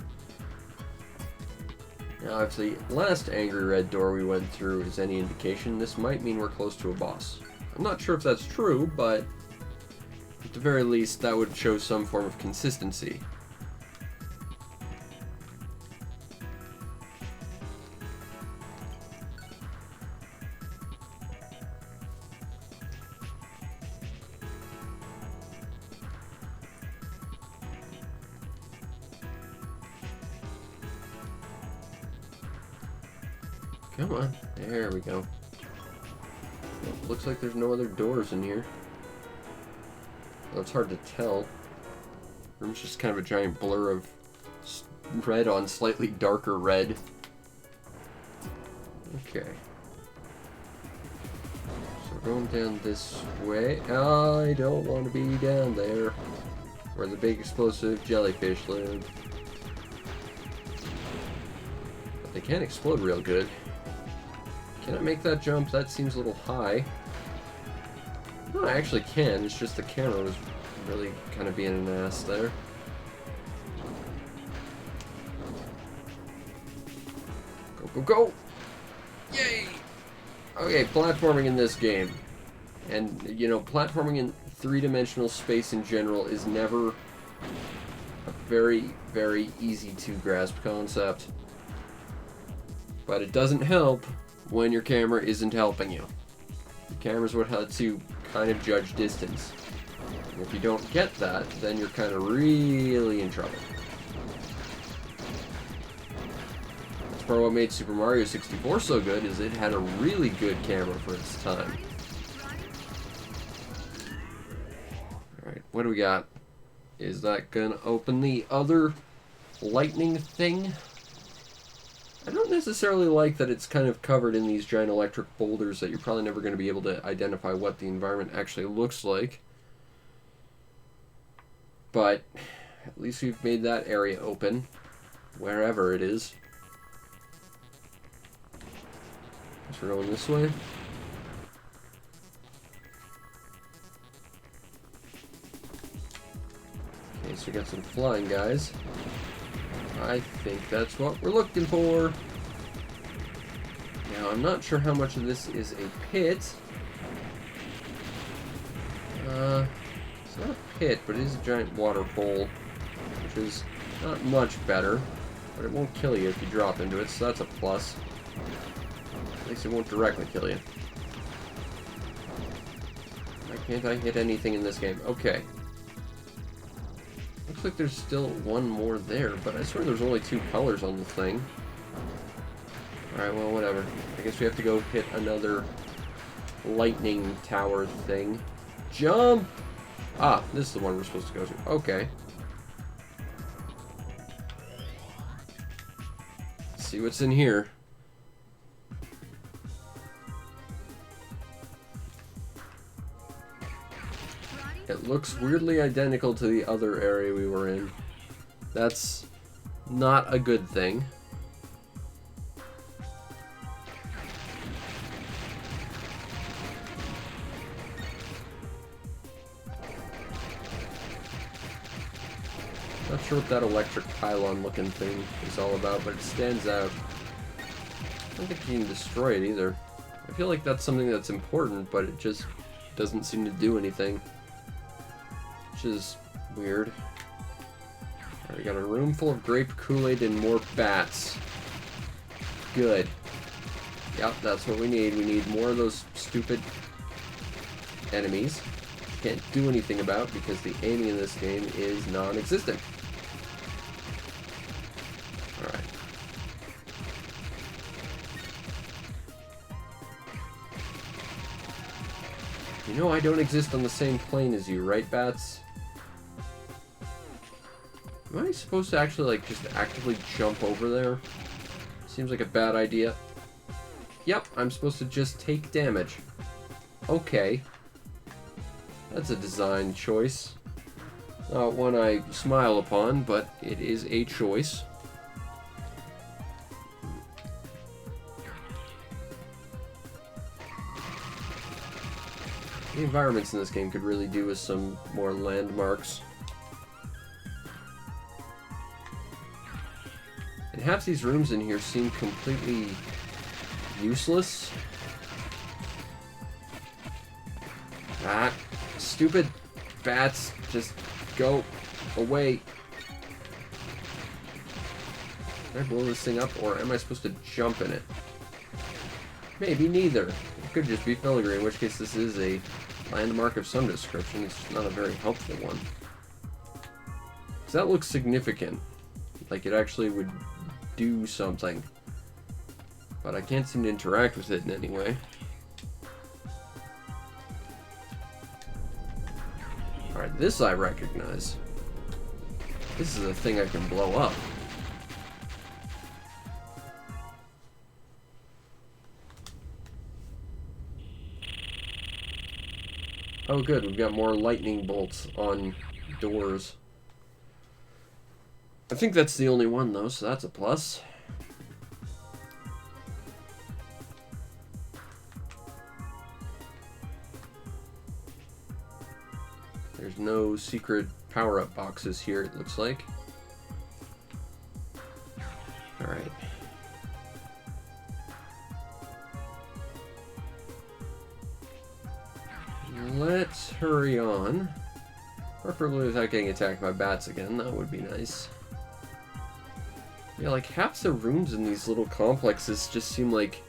Now, if the last angry red door we went through is any indication, this might mean we're close to a boss. I'm not sure if that's true, but at the very least, that would show some form of consistency. Come on. There we go. Well, looks like there's no other doors in here. Well, it's hard to tell. Room's just kind of a giant blur of red on slightly darker red. Okay. So we're going down this way. I don't want to be down there where the big explosive jellyfish live. But they can explode real good. Can I make that jump? That seems a little high. No, I actually can. It's just the camera was really kind of being an ass there. Go, go, go! Yay! Okay, platforming in this game. And, you know, platforming in three-dimensional space in general is never a very, very easy to grasp concept. But it doesn't help when your camera isn't helping you. The camera's what lets you kind of judge distance. And if you don't get that, then you're kind of really in trouble. That's part of what made Super Mario 64 so good, is it had a really good camera for its time. Alright, what do we got? Is that gonna open the other lightning thing? I don't necessarily like that it's kind of covered in these giant electric boulders that you're probably never going to be able to identify what the environment actually looks like. But at least we've made that area open, wherever it is. Guess we're going this way. Okay, so we got some flying guys. I think that's what we're looking for. Now, I'm not sure how much of this is a pit. It's not a pit, but it is a giant water hole, which is not much better, but it won't kill you if you drop into it, so that's a plus. At least it won't directly kill you. Why can't I hit anything in this game? Okay. Looks like there's still one more there, but I swear there's only two colors on the thing. Alright, well, whatever. I guess we have to go hit another lightning tower thing. Jump! Ah, this is the one we're supposed to go to. Okay. Let's see what's in here. It looks weirdly identical to the other area we were in. That's not a good thing. Not sure what that electric pylon looking thing is all about, but it stands out. I don't think you can destroy it either. I feel like that's something that's important, but it just doesn't seem to do anything. Which is weird. Alright, we got a room full of grape Kool-Aid and more bats. Good. Yep, that's what we need. We need more of those stupid enemies. Can't do anything about because the aiming in this game is non-existent. Alright. You know I don't exist on the same plane as you, right, bats? Am I supposed to actually, like, just actively jump over there? Seems like a bad idea. Yep, I'm supposed to just take damage. Okay. That's a design choice. Not one I smile upon, but it is a choice. The environments in this game could really do with some more landmarks. And half these rooms in here seem completely useless. Ah, stupid bats, just go away. Can I blow this thing up, or am I supposed to jump in it? Maybe neither. It could just be filigree, in which case this is a landmark of some description. It's just not a very helpful one. Does that look significant? Like it actually would do something. But I can't seem to interact with it in any way. Alright, this I recognize. This is a thing I can blow up. Oh good, we've got more lightning bolts on doors. I think that's the only one though, so that's a plus. There's no secret power-up boxes here, it looks like. Alright. Let's hurry on. Preferably without getting attacked by bats again, that would be nice. Yeah, like half the rooms in these little complexes just seem like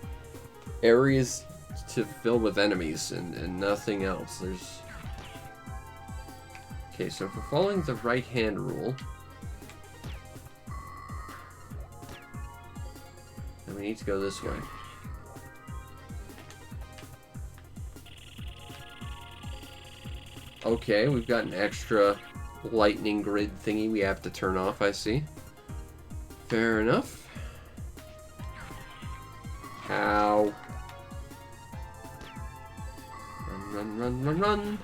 areas to fill with enemies and nothing else. There's... Okay, so if we're following the right-hand rule, then we need to go this way. Okay, we've got an extra lightning grid thingy we have to turn off, I see. Fair enough. Ow. Run, run, run, run, run.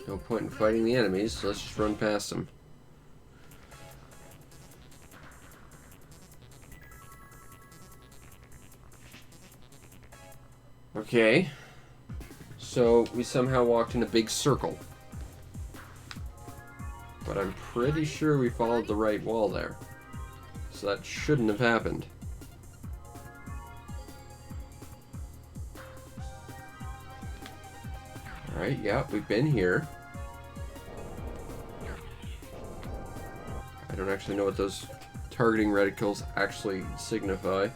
No point in fighting the enemies, so let's just run past them. Okay. So, we somehow walked in a big circle. But I'm pretty sure we followed the right wall there. So that shouldn't have happened. Alright, yeah, we've been here. I don't actually know what those targeting reticles actually signify.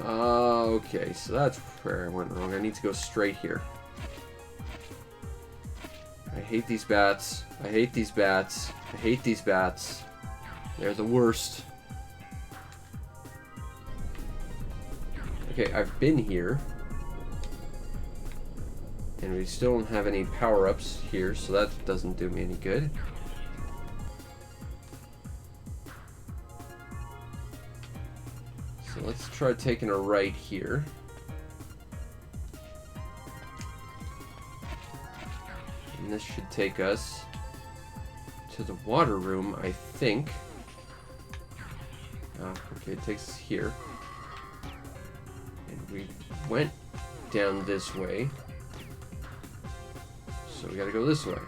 Okay, so that's where I went wrong. I need to go straight here. I hate these bats. I hate these bats. I hate these bats. They're the worst. Okay, I've been here. And we still don't have any power-ups here, so that doesn't do me any good. So let's try taking a right here. And this should take us to the water room, I think. Okay, it takes us here. And we went down this way. So we gotta go this way.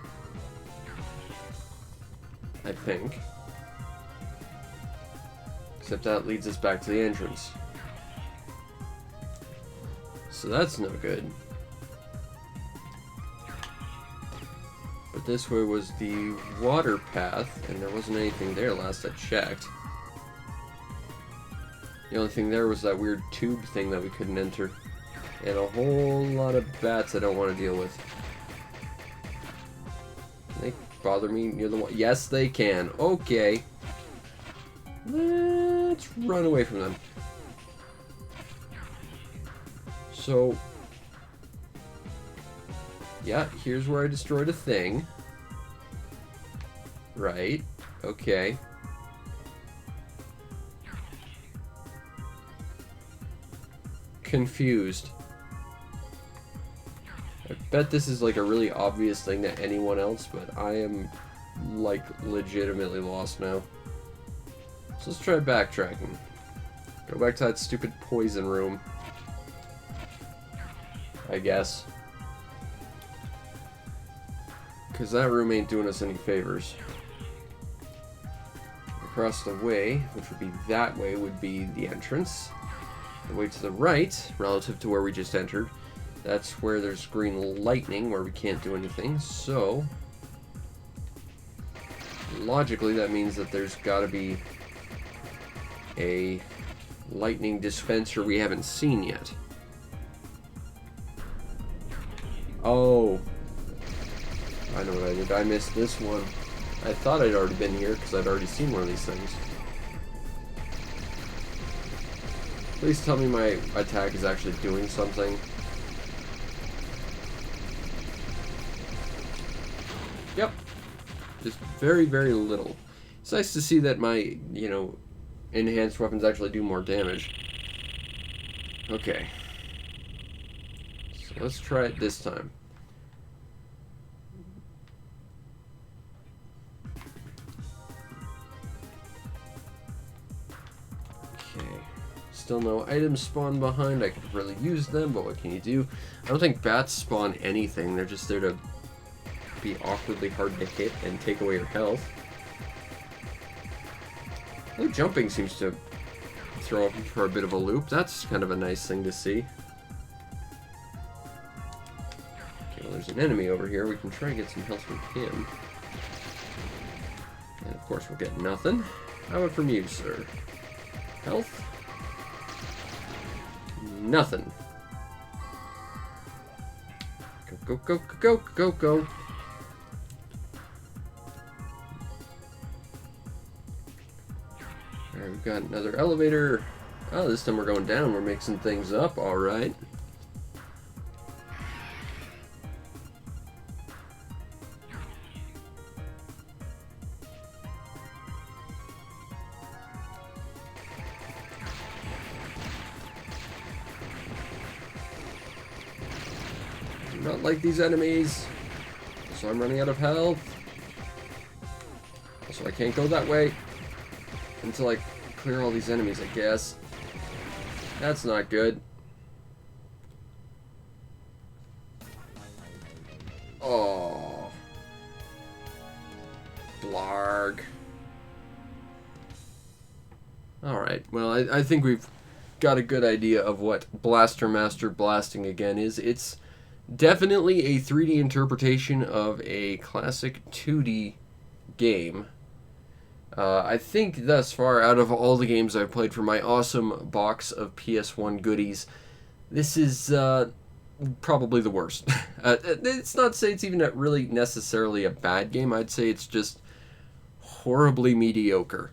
I think. Except that leads us back to the entrance. So that's no good. But this way was the water path, and there wasn't anything there last I checked. The only thing there was that weird tube thing that we couldn't enter. And a whole lot of bats I don't want to deal with. Can they bother me near the wall? Yes, they can. Okay. Let's run away from them. So, yeah, here's where I destroyed a thing. Right. Okay. Confused. I bet this is like a really obvious thing to anyone else, but I am like legitimately lost now. So let's try backtracking. Go back to that stupid poison room. I guess. Because that room ain't doing us any favors. Across the way, which would be that way, would be the entrance. The way to the right, relative to where we just entered, that's where there's green lightning, where we can't do anything. So, logically, that means that there's got to be a lightning dispenser we haven't seen yet. Oh, I know what I did. I missed this one. I thought I'd already been here because I'd already seen one of these things. Please tell me my attack is actually doing something. Yep. Just very, very little. It's nice to see that my, you know, enhanced weapons actually do more damage. Okay. So let's try it this time. Okay. Still no items spawn behind. I could really use them, but what can you do? I don't think bats spawn anything. They're just there to be awkwardly hard to hit and take away your health. Oh, jumping seems to throw up for a bit of a loop. That's kind of a nice thing to see. Okay, well, there's an enemy over here. We can try and get some health from him. And of course we'll get nothing. How about from you, sir? Health? Nothing. Go, go, go, go, go, go. Alright, we've got another elevator. Oh, this time we're going down. We're mixing things up. Alright. Do not like these enemies. So I'm running out of health. So I can't go that way until I clear all these enemies, I guess. That's not good. Oh. Blarg. Alright, well, I think we've got a good idea of what Blaster Master Blasting Again is. It's definitely a 3D interpretation of a classic 2D game. I think thus far, out of all the games I've played for my awesome box of PS1 goodies, this is probably the worst. It's not to say it's even really necessarily a bad game. I'd say it's just horribly mediocre.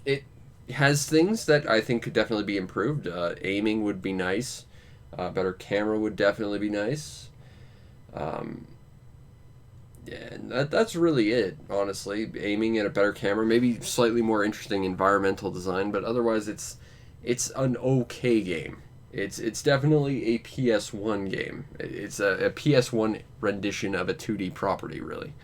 It has things that I think could definitely be improved. Aiming would be nice. Better camera would definitely be nice. Yeah, and that's really it, honestly. Aiming at a better camera, maybe slightly more interesting environmental design, but otherwise it's an okay game. It's definitely a PS1 game. It's a PS1 rendition of a 2D property, really.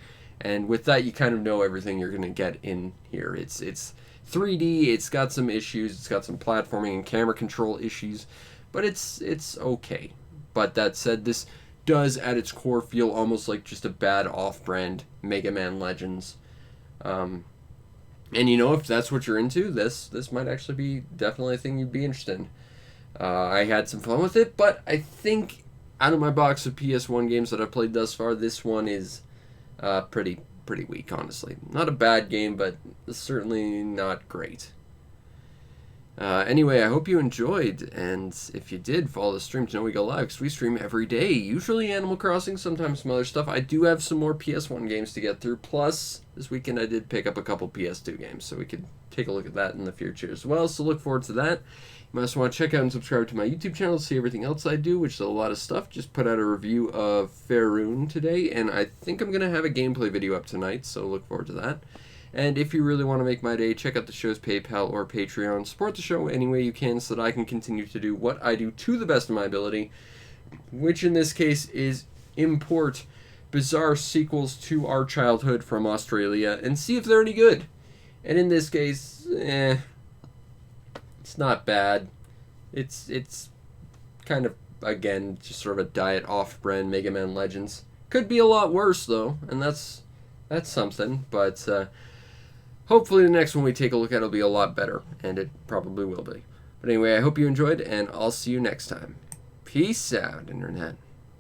And with that, you kind of know everything you're going to get in here. It's 3D, it's got some issues, it's got some platforming and camera control issues, but it's okay. But that said, this does at its core feel almost like just a bad off-brand Mega Man Legends. And you know, if that's what you're into, this might actually be definitely a thing you'd be interested in. I had some fun with it, but I think out of my box of PS1 games that I've played thus far, this one is pretty weak, honestly. Not a bad game, but certainly not great. Anyway, I hope you enjoyed, and if you did, follow the stream to know we go live, because we stream every day, usually Animal Crossing, sometimes some other stuff. I do have some more PS1 games to get through, plus this weekend I did pick up a couple PS2 games, so we could take a look at that in the future as well, so look forward to that. You might also want to check out and subscribe to my YouTube channel to see everything else I do, which is a lot of stuff. Just put out a review of Faerun today, and I think I'm going to have a gameplay video up tonight, so look forward to that. And if you really want to make my day, check out the show's PayPal or Patreon. Support the show any way you can so that I can continue to do what I do to the best of my ability, which in this case is import bizarre sequels to our childhood from Australia and see if they're any good. And in this case, it's not bad. It's kind of, again, just sort of a diet off-brand Mega Man Legends. Could be a lot worse, though, and that's something. But hopefully the next one we take a look at will be a lot better, and it probably will be. But anyway, I hope you enjoyed, and I'll see you next time. Peace out, Internet.